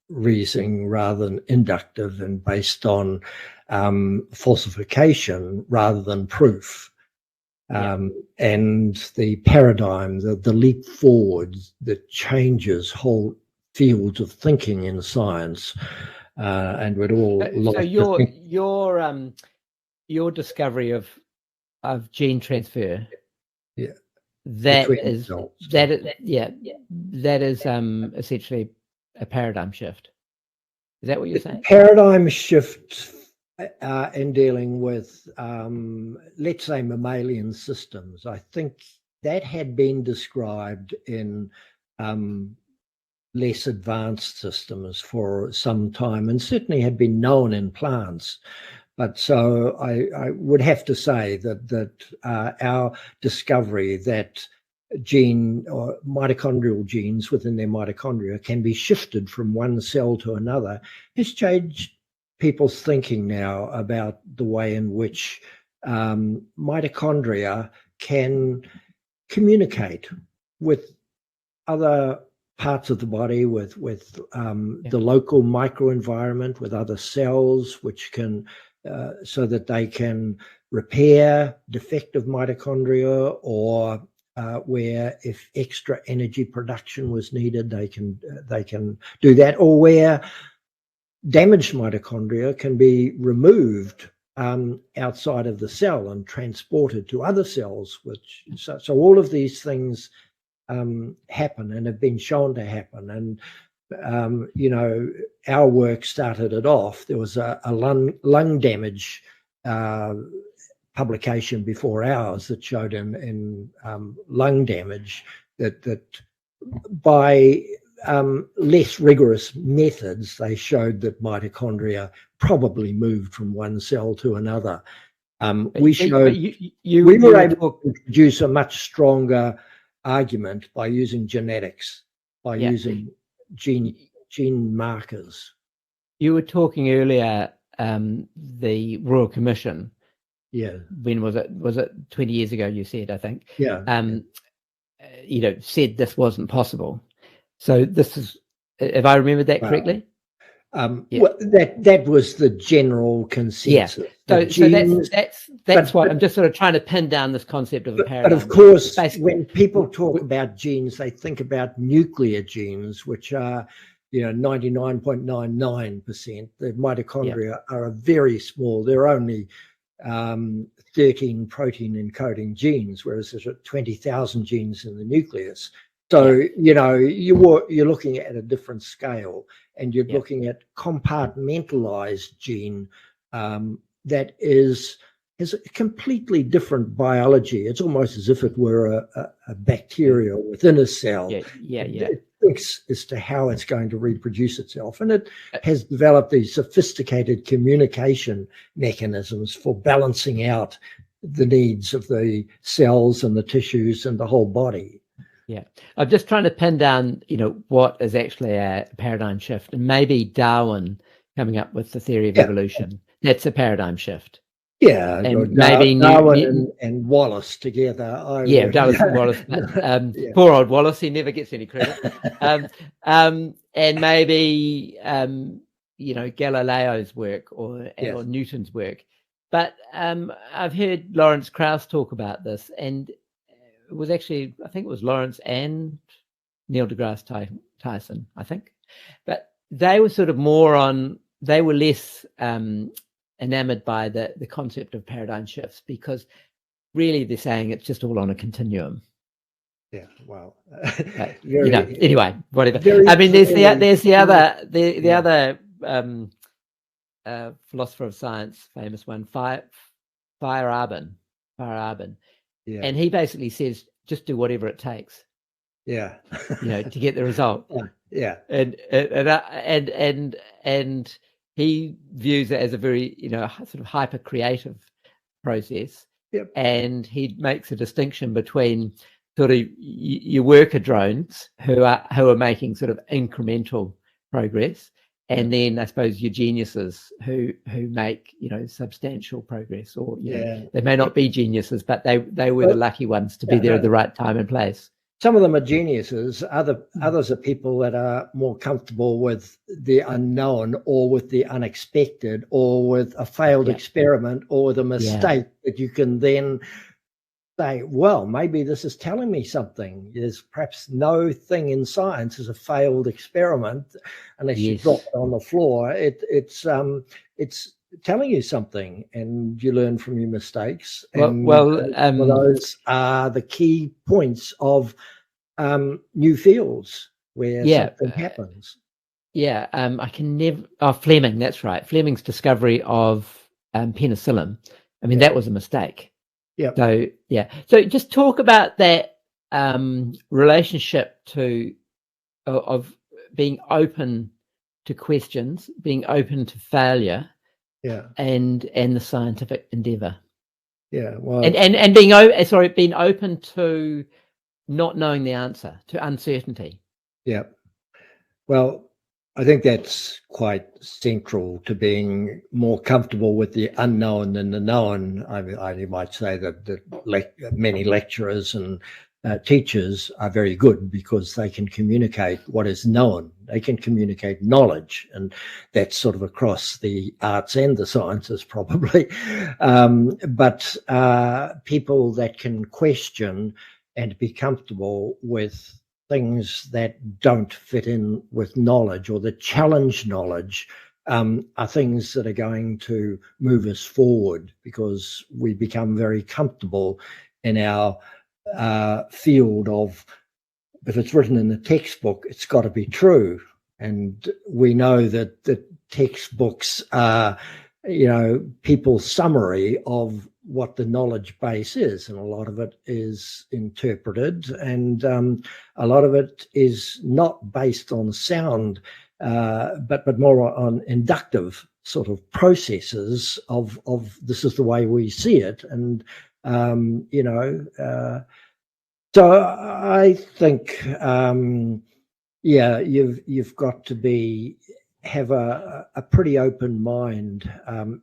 reasoning rather than inductive, and based on falsification rather than proof. And the paradigm, the leap forward that changes whole fields of thinking in science, and we'd all like to think.
Your discovery of gene transfer,
that
is essentially a paradigm shift. Is that what you're saying?
Paradigm shift in dealing with, let's say, mammalian systems. I think that had been described in less advanced systems for some time, and certainly had been known in plants. But so I would have to say that our discovery that gene or mitochondrial genes within their mitochondria can be shifted from one cell to another has changed people's thinking now about the way in which mitochondria can communicate with other parts of the body, with the local microenvironment, with other cells, which can so that they can repair defective mitochondria, or where if extra energy production was needed, they can do that, or where damaged mitochondria can be removed outside of the cell and transported to other cells. So all of these things happen and have been shown to happen. And our work started it off. There was a lung damage publication before ours that showed in lung damage that by less rigorous methods, they showed that mitochondria probably moved from one cell to another. We showed we were able to produce a much stronger argument by using genetics, by using gene markers.
You were talking earlier, the Royal Commission.
Yeah.
When was it? Was it 20 years ago? You said, I think.
Yeah.
Said this wasn't possible. So this is, if I remembered that correctly.
Well, that was the general consensus.
Yeah. So that's why I'm just sort of trying to pin down this concept of a paradigm.
But of course, when people talk about genes, they think about nuclear genes, which are 99.99%. The mitochondria are a very small. They're only 13 protein encoding genes, whereas there's 20,000 genes in the nucleus. So, you're looking at a different scale, and you're looking at compartmentalized gene that has a completely different biology. It's almost as if it were a bacteria within a cell. It thinks as to how it's going to reproduce itself. And it has developed these sophisticated communication mechanisms for balancing out the needs of the cells and the tissues and the whole body.
Yeah, I'm just trying to pin down, what is actually a paradigm shift, and maybe Darwin coming up with the theory of evolution. That's a paradigm shift.
Yeah,
and maybe
Darwin and Wallace together.
Darwin and Wallace. Poor old Wallace, he never gets any credit. And maybe Galileo's work or Newton's work. But I've heard Lawrence Krauss talk about this, and it was actually, I think it was Lawrence and Neil deGrasse Tyson, I think. But they were sort of they were less enamored by the concept of paradigm shifts, because really they're saying it's just all on a continuum.
Yeah, well,
anyway, whatever. I mean, there's the other philosopher of science, famous one, Feyerabend. Yeah. And he basically says, just do whatever it takes.
Yeah.
To get the result.
Yeah.
And he views it as a very, sort of hyper creative process.
Yep.
And he makes a distinction between sort of your worker drones who are making sort of incremental progress, and then I suppose your geniuses who make substantial progress, or they may not be geniuses, but they were the lucky ones to be there at the right time and place.
Some of them are geniuses. Others are people that are more comfortable with the unknown, or with the unexpected, or with a failed experiment, or with a mistake that you can then say, well, maybe this is telling me something. There's perhaps no thing in science is a failed experiment unless you drop it on the floor. It's telling you something, and you learn from your mistakes. And those are the key points of new fields where something happens.
I can never. Fleming, that's right. Fleming's discovery of penicillin. I mean, that was a mistake.
Yeah.
So just talk about that relationship of being open to questions, being open to failure.
Yeah.
And the scientific endeavor.
Yeah. Well,
and being open to not knowing the answer, to uncertainty.
Yeah. Well, I think that's quite central to being more comfortable with the unknown than the known. I might say that many lecturers and teachers are very good because they can communicate what is known. They can communicate knowledge, and that's sort of across the arts and the sciences probably. But people that can question and be comfortable with things that don't fit in with knowledge or that challenge knowledge are things that are going to move us forward, because we become very comfortable in our field of, if it's written in the textbook, it's got to be true. And we know that the textbooks are, people's summary of what the knowledge base is, and a lot of it is interpreted, and a lot of it is not based on sound, but more on inductive sort of processes of this is the way we see it. And so I think you've got to have a pretty open mind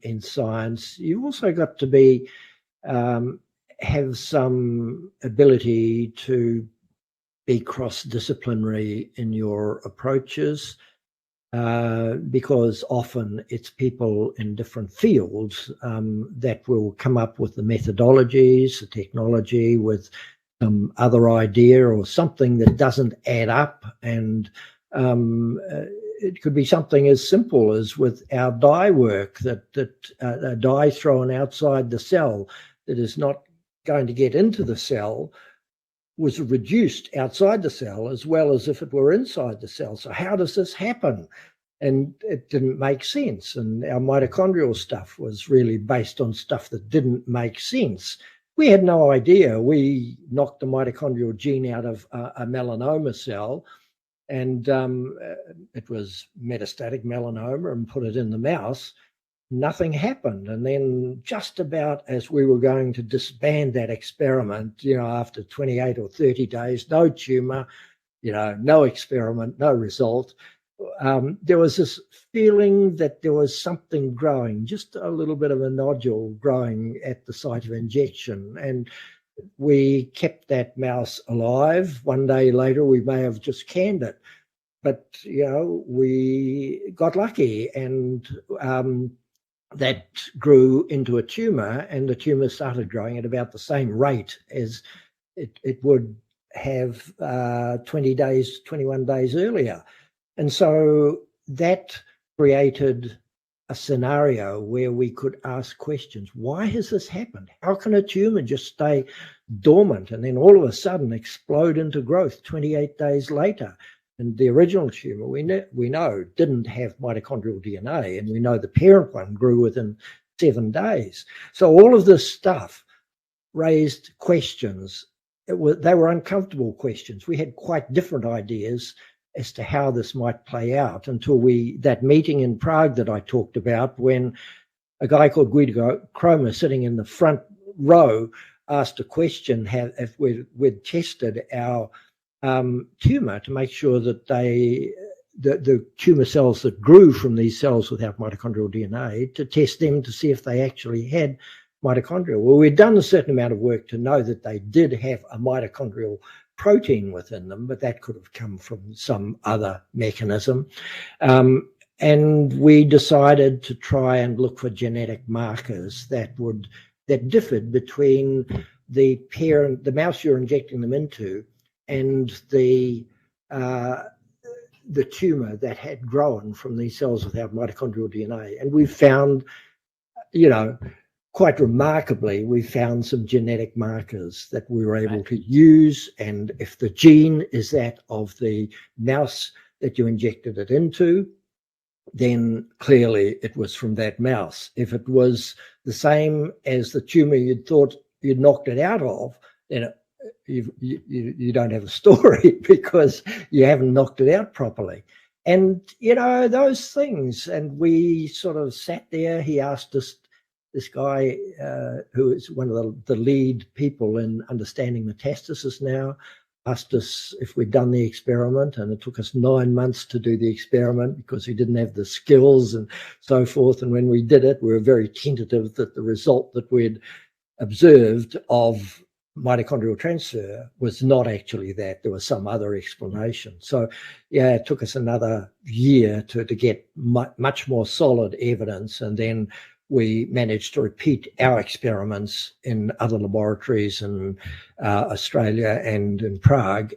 in science. You've also got to have some ability to be cross-disciplinary in your approaches, because often it's people in different fields that will come up with the methodologies, the technology, with some other idea or something that doesn't add up. And it could be something as simple as with our dye work, that a dye thrown outside the cell that is not going to get into the cell was reduced outside the cell as well as if it were inside the cell. So how does this happen? And it didn't make sense. And our mitochondrial stuff was really based on stuff that didn't make sense. We had no idea. We knocked the mitochondrial gene out of a melanoma cell, and it was metastatic melanoma, and put it in the mouse. Nothing happened. And then just about as we were going to disband that experiment, after 28 or 30 days, no tumor, no experiment, no result, there was this feeling that there was something growing, just a little bit of a nodule growing at the site of injection. And we kept that mouse alive. One day later, we may have just canned it. But, we got lucky, and that grew into a tumor, and the tumor started growing at about the same rate as it would have 21 days earlier. And so that created a scenario where we could ask questions. Why has this happened? How can a tumor just stay dormant and then all of a sudden explode into growth 28 days later? And the original tumor, we know, didn't have mitochondrial DNA, and we know the parent one grew within 7 days. So all of this stuff raised questions. They were uncomfortable questions. We had quite different ideas as to how this might play out until that meeting in Prague that I talked about, when a guy called Guido Cromer, sitting in the front row, asked a question if we'd tested our tumor to make sure that the tumor cells that grew from these cells without mitochondrial DNA, to test them to see if they actually had mitochondria. Well, we'd done a certain amount of work to know that they did have a mitochondrial protein within them, but that could have come from some other mechanism. And we decided to try and look for genetic markers that differed between the mouse you're injecting them into, and the tumor that had grown from these cells without mitochondrial DNA. And we found, quite remarkably, we found some genetic markers that we were able to use. And if the gene is that of the mouse that you injected it into, then clearly it was from that mouse. If it was the same as the tumor you'd thought you'd knocked it out of, then you don't have a story, because you haven't knocked it out properly. And, those things. And we sort of sat there. He asked us, this guy who is one of the lead people in understanding metastasis now, asked us if we'd done the experiment, and it took us 9 months to do the experiment because we didn't have the skills and so forth. And when we did it, we were very tentative that the result that we'd observed of mitochondrial transfer was not actually that. There was some other explanation. So yeah, it took us another year to get much more solid evidence, and then we managed to repeat our experiments in other laboratories in Australia and in Prague.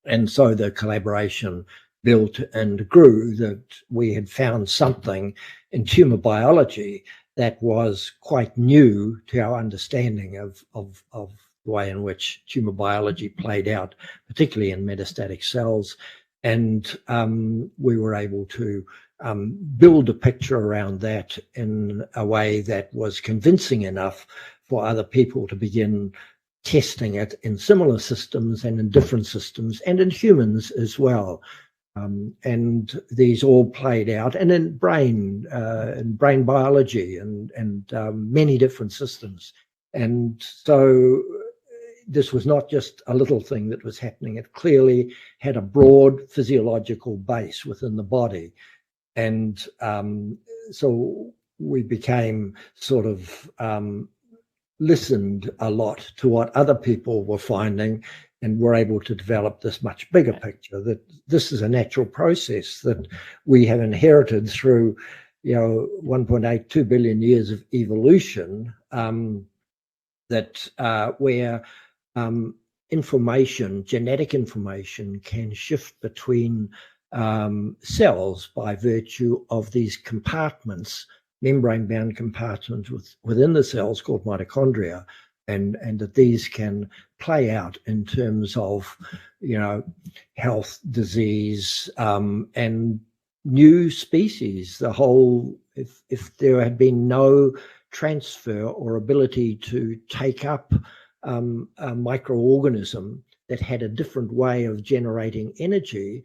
And so the collaboration built and grew, that we had found something in tumor biology that was quite new to our understanding of the way in which tumor biology played out, particularly in metastatic cells. And we were able to build a picture around that in a way that was convincing enough for other people to begin testing it in similar systems and in different systems and in humans as well. And these all played out, and in brain biology and many different systems. And so this was not just a little thing that was happening. It clearly had a broad physiological base within the body. And so we became sort of listened a lot to what other people were finding, and were able to develop this much bigger picture that this is a natural process that we have inherited through, 1.82 billion years of evolution, where information, genetic information, can shift between cells by virtue of these compartments, membrane-bound compartments within the cells called mitochondria, and that these can play out in terms of, health, disease, and new species. The whole, if there had been no transfer or ability to take up a microorganism that had a different way of generating energy,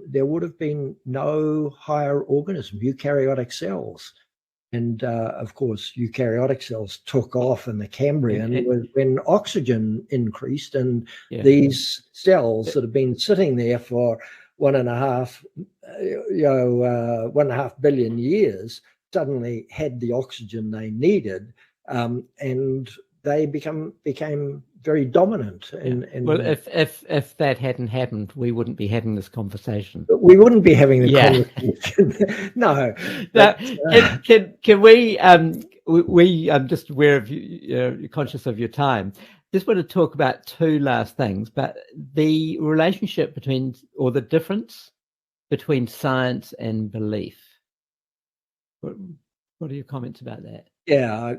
there would have been no higher organism, eukaryotic cells. And of course, eukaryotic cells took off in the Cambrian when oxygen increased, and these cells that have been sitting there for 1.5 billion years suddenly had the oxygen they needed, and they became very dominant.
Well, if that hadn't happened, we wouldn't be having this conversation.
We wouldn't be having the conversation. No.
Can we? I'm just aware of you, conscious of your time. Just want to talk about two last things, but the relationship between, or the difference between science and belief. What are your comments about that?
Yeah,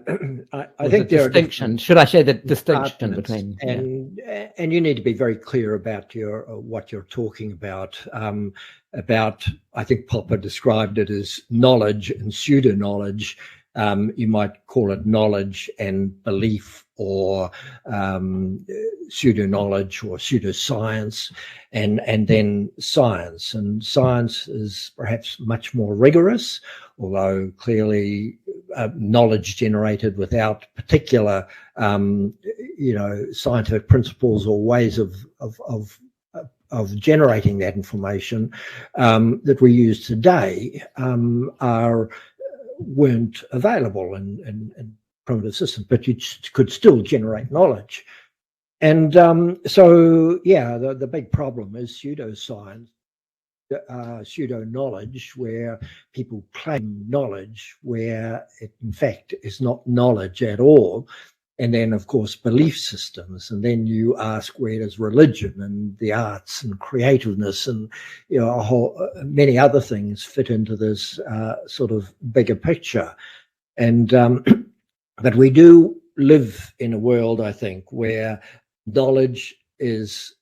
I think there
distinction. Should I say the distinction between?
And you need to be very clear about what you're talking about. I think Popper described it as knowledge and pseudo knowledge. You might call it knowledge and belief, or pseudo knowledge or pseudo science, and then science. And science is perhaps much more rigorous, although clearly knowledge generated without particular scientific principles or ways of generating that information that we use today weren't available in primitive systems, but you could still generate knowledge. And the big problem is pseudoscience, pseudo knowledge, where people claim knowledge where it in fact is not knowledge at all. And then, of course, belief systems. And then you ask, where does religion and the arts and creativeness and many other things fit into this sort of bigger picture? And but we do live in a world, I think, where knowledge is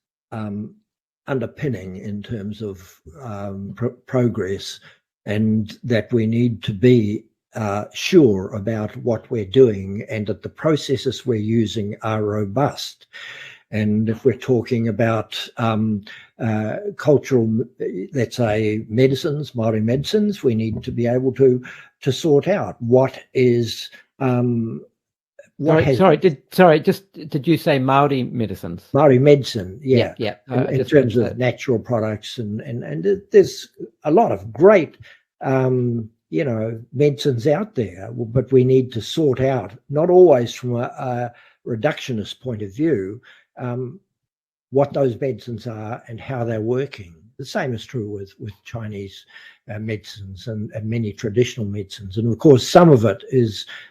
underpinning in terms of progress, and that we need to be sure about what we're doing and that the processes we're using are robust. And if we're talking about cultural, let's say, medicines, Māori medicines, we need to be able to sort out what is
Did you say Maori medicines?
Maori medicine, yeah. In terms of
that.
natural products, and there's a lot of great, medicines out there, but we need to sort out, not always from a reductionist point of view, what those medicines are and how they're working. The same is true with Chinese medicines and many traditional medicines. And of course, some of it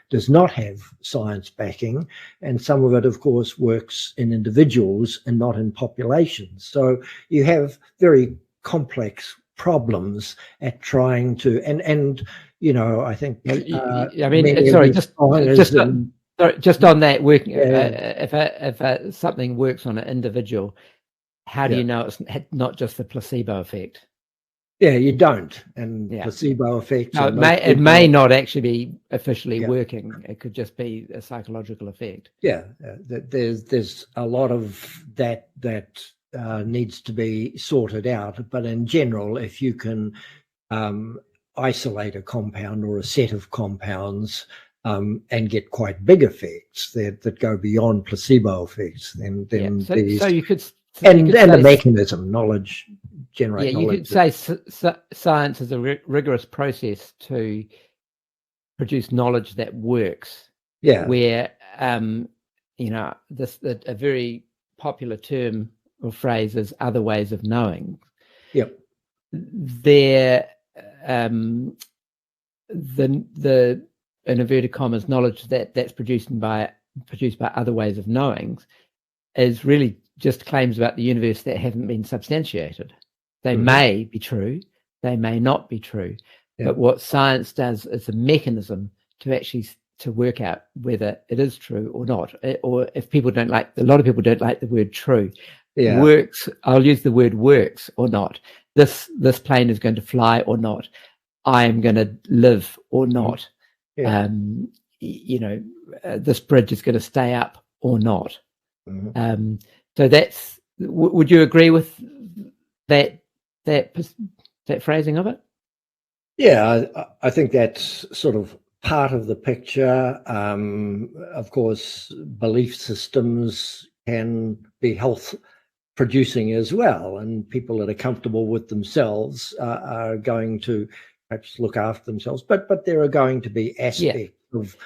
does not have science backing, and some of it, of course, works in individuals and not in populations. So you have very complex problems at trying to, and I think.
Just on that working, if something works on an individual, how do you know it's not just the placebo effect?
Yeah, you don't. And placebo effects.
No, it may not actually be officially working. It could just be a psychological effect.
Yeah, there's a lot of that needs to be sorted out. But in general, if you can isolate a compound or a set of compounds and get quite big effects that go beyond placebo effects, then
so you could.
And the mechanism, knowledge, generate knowledge.
You could say science is a rigorous process to produce knowledge that works.
Yeah.
Where, a very popular term or phrase is other ways of knowing.
Yep.
The in inverted commas knowledge that's produced by other ways of knowing is really just claims about the universe that haven't been substantiated. They may be true, they may not be true, but what science does is a mechanism to actually to work out whether it is true or not, or if people don't like, a lot of people don't like the word true. Works, I'll use the word works or not. This plane is going to fly or not. I am going to live or not. This bridge is going to stay up or not. So that's. Would you agree with that phrasing of it?
Yeah, I think that's sort of part of the picture. Of course, belief systems can be health producing as well, and people that are comfortable with themselves are going to perhaps look after themselves. But there are going to be aspects of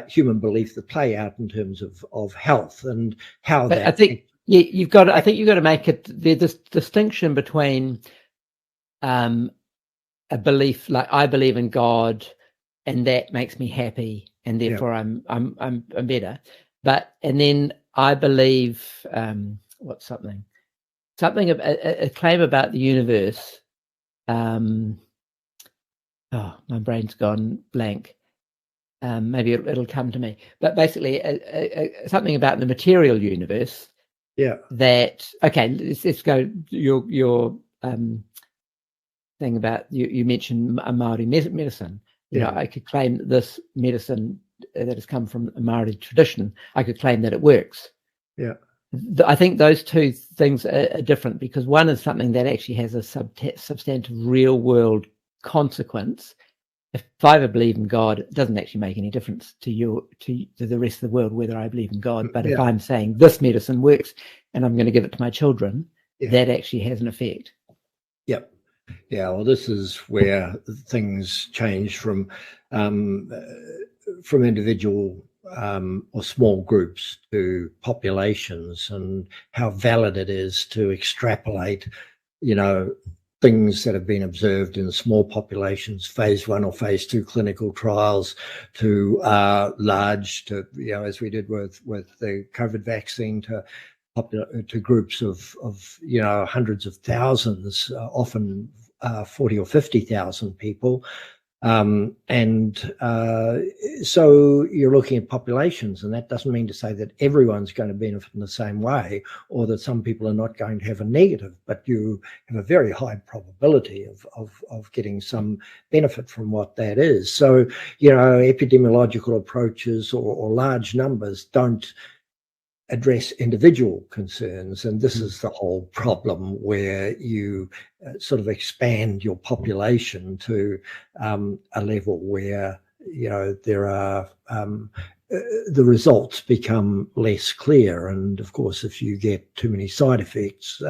human belief that play out in terms of health and how that.
I think you've got to make it. There's this distinction between a belief like I believe in God, and that makes me happy, and therefore I'm better. And then I believe what's something a claim about the universe. My brain's gone blank. Maybe it'll come to me. But basically, something about the material universe.
Yeah.
That let's go. Your thing about you mentioned a Maori medicine. I could claim that this medicine that has come from a Maori tradition. I could claim that it works.
Yeah.
I think those two things are different, because one is something that actually has a substantive real world consequence. If I ever believe in God, it doesn't actually make any difference to the rest of the world whether I believe in God. But if I'm saying this medicine works and I'm going to give it to my children, that actually has an effect.
Yep. Yeah. Well, this is where things change from individual or small groups to populations, and how valid it is to extrapolate, things that have been observed in small populations, phase 1 or phase 2 clinical trials, to large, to as we did with the COVID vaccine, to groups of hundreds of thousands, often 40 or 50,000 people. So you're looking at populations, and that doesn't mean to say that everyone's going to benefit in the same way, or that some people are not going to have a negative, but you have a very high probability of getting some benefit from what that is. So, epidemiological approaches or large numbers don't address individual concerns, and this is the whole problem, where you sort of expand your population to a level where there are the results become less clear. And of course, if you get too many side effects,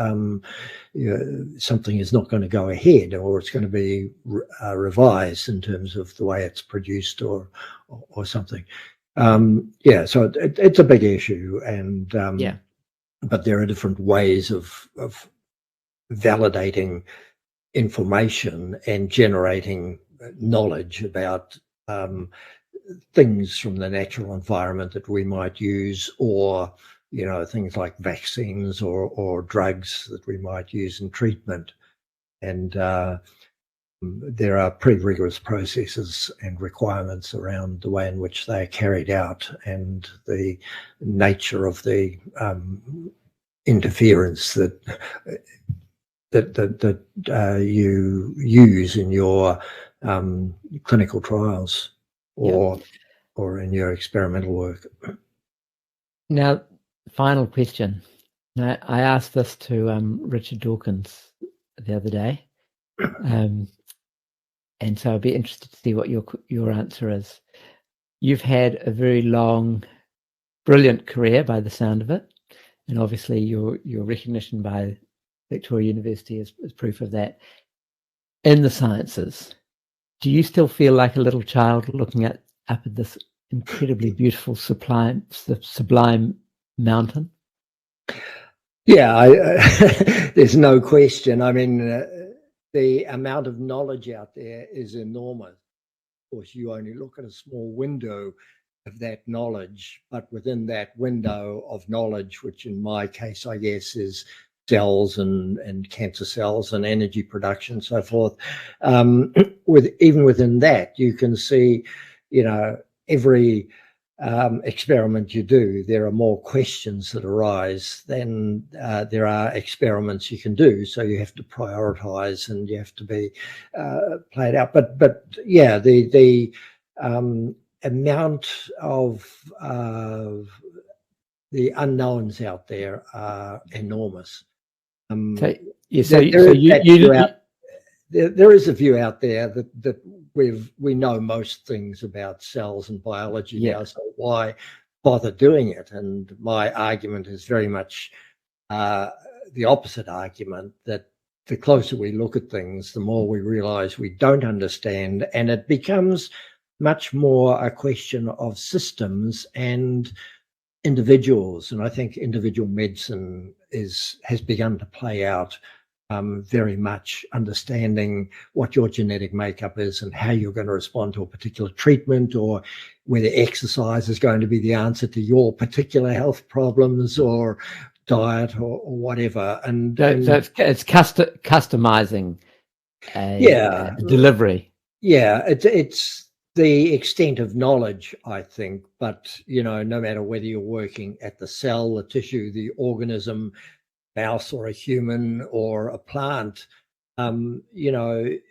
something is not going to go ahead, or it's going to be revised in terms of the way it's produced or something. So it's a big issue, and but there are different ways of validating information and generating knowledge about things from the natural environment that we might use, or things like vaccines or drugs that we might use in treatment. And there are pretty rigorous processes and requirements around the way in which they are carried out, and the nature of the interference that you use in your clinical trials or in your experimental work.
Now, final question. Now, I asked this to Richard Dawkins the other day, and so I'd be interested to see what your answer is. You've had a very long, brilliant career by the sound of it, and obviously your recognition by Victoria University is proof of that. In the sciences, do you still feel like a little child looking up at this incredibly beautiful, sublime mountain?
Yeah, there's no question. I mean, the amount of knowledge out there is enormous. Of course, you only look at a small window of that knowledge, but within that window of knowledge, which in my case, I guess, is cells and cancer cells and energy production and so forth, even within that, you can see, every experiment you do, there are more questions that arise than there are experiments you can do. So you have to prioritize and you have to be played out. But yeah, the amount of the unknowns out there are enormous.
There
is a view out there that we know most things about cells and biology now, so why bother doing it? And my argument is very much the opposite argument, that the closer we look at things, the more we realize we don't understand, and it becomes much more a question of systems and individuals. And I think individual medicine has begun to play out very much, understanding what your genetic makeup is and how you're going to respond to a particular treatment, or whether exercise is going to be the answer to your particular health problems, or diet, or whatever. And
so it's customizing delivery.
Yeah, it's the extent of knowledge, I think. But no matter whether you're working at the cell, the tissue, the organism, mouse or a human or a plant, the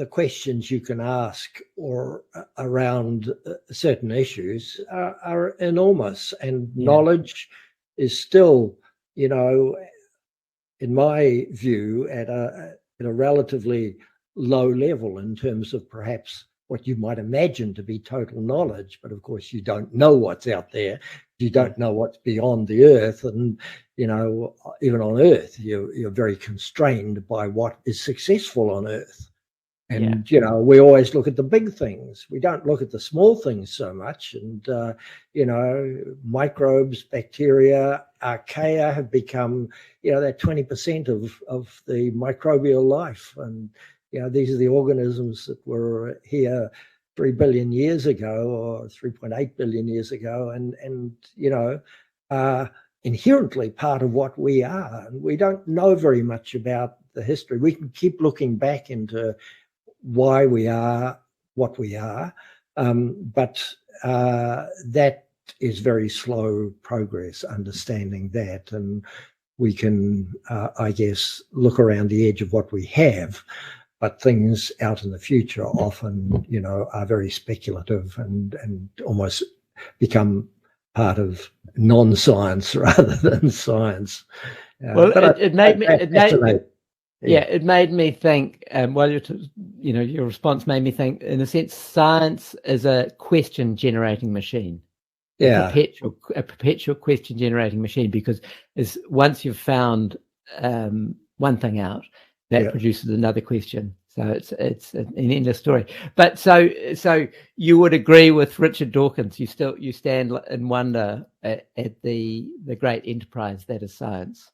questions you can ask or around certain issues are enormous, and knowledge is still, in my view, at a relatively low level in terms of perhaps what you might imagine to be total knowledge. But of course, you don't know what's out there. You don't know what's beyond the earth. And, even on earth, you're very constrained by what is successful on earth. And, we always look at the big things. We don't look at the small things so much. And, microbes, bacteria, archaea have become, that 20% of the microbial life. And, these are the organisms that were here 3 billion years ago, or 3.8 billion years ago, and are inherently part of what we are. And we don't know very much about the history. We can keep looking back into why we are what we are, but that is very slow progress, understanding that. And we can, I guess, look around the edge of what we have. But things out in the future often, are very speculative and almost become part of non-science rather than science.
Well, it made Yeah, it made me think. Your response made me think. In a sense, science is a question-generating machine.
Yeah,
a perpetual question-generating machine, because once you've found one thing out, that produces another question. So it's an endless story. But so you would agree with Richard Dawkins? You stand in wonder at the great enterprise that is science.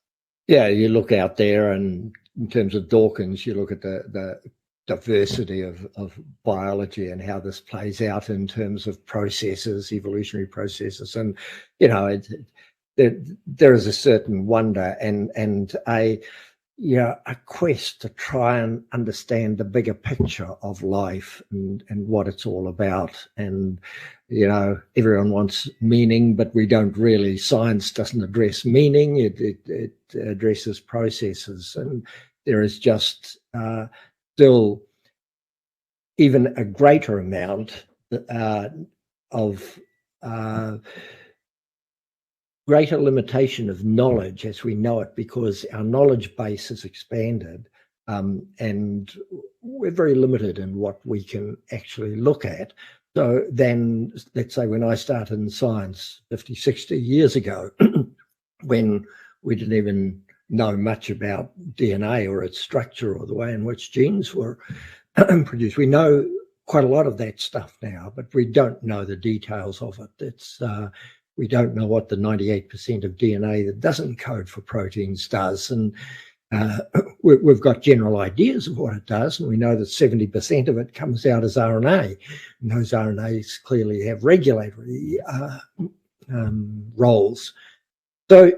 Yeah, you look out there, and in terms of Dawkins, you look at the diversity of biology and how this plays out in terms of processes, evolutionary processes, and there is a certain wonder and a quest to try and understand the bigger picture of life and what it's all about. And everyone wants meaning, but we don't really. Science doesn't address meaning; it addresses processes, and there is just still even a greater amount of greater limitation of knowledge as we know it, because our knowledge base has expanded, and we're very limited in what we can actually look at. So then, let's say when I started in science 50, 60 years ago, when we didn't even know much about DNA or its structure or the way in which genes were produced. We know quite a lot of that stuff now, but we don't know the details of it. We don't know what the 98% of DNA that doesn't code for proteins does. And we've got general ideas of what it does, and we know that 70% of it comes out as RNA. And those RNAs clearly have regulatory roles. So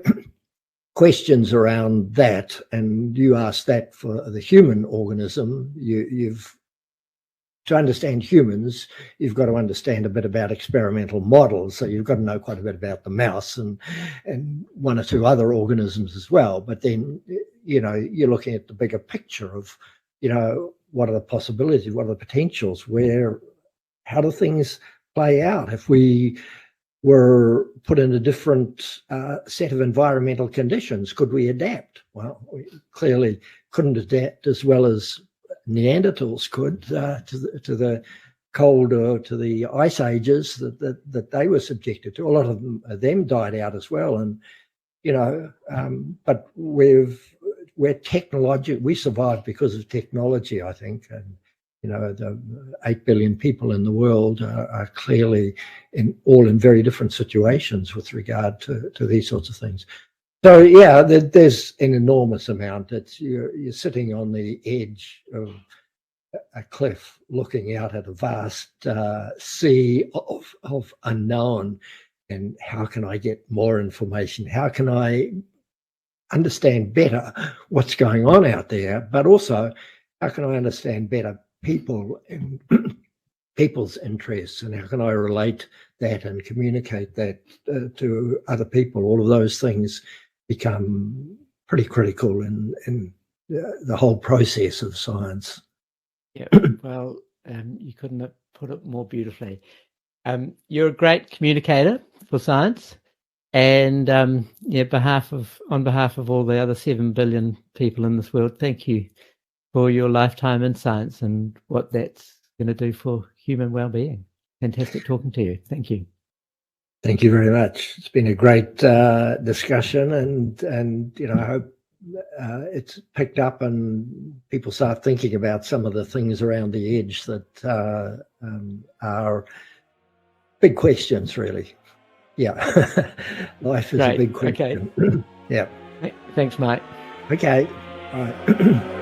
questions around that, and you asked that for the human organism. To understand humans, you've got to understand a bit about experimental models. So you've got to know quite a bit about the mouse and one or two other organisms as well. But then, you're looking at the bigger picture of, what are the possibilities, what are the potentials, how do things play out? If we were put in a different set of environmental conditions, could we adapt? Well, we clearly couldn't adapt as well as Neanderthals could to the cold or to the ice ages that they were subjected to. A lot of them died out as well, and but we're technological. We survived because of technology, I think, and the 8 billion people in the world are clearly all in very different situations with regard to these sorts of things. So yeah, there's an enormous amount. You're sitting on the edge of a cliff, looking out at a vast sea of unknown. And how can I get more information? How can I understand better what's going on out there? But also, how can I understand better people and people's interests, and how can I relate that and communicate that to other people? All of those things become pretty critical in the whole process of science.
Yeah, well, you couldn't have put it more beautifully. You're a great communicator for science, and on behalf of all the other 7 billion people in this world, thank you for your lifetime in science and what that's going to do for human well-being. Fantastic talking to you. Thank you.
Thank you very much. It's been a great discussion, and I hope it's picked up and people start thinking about some of the things around the edge that are big questions, really. Yeah, life is a big question. Okay. Yeah.
Thanks, Mike.
Okay. All right.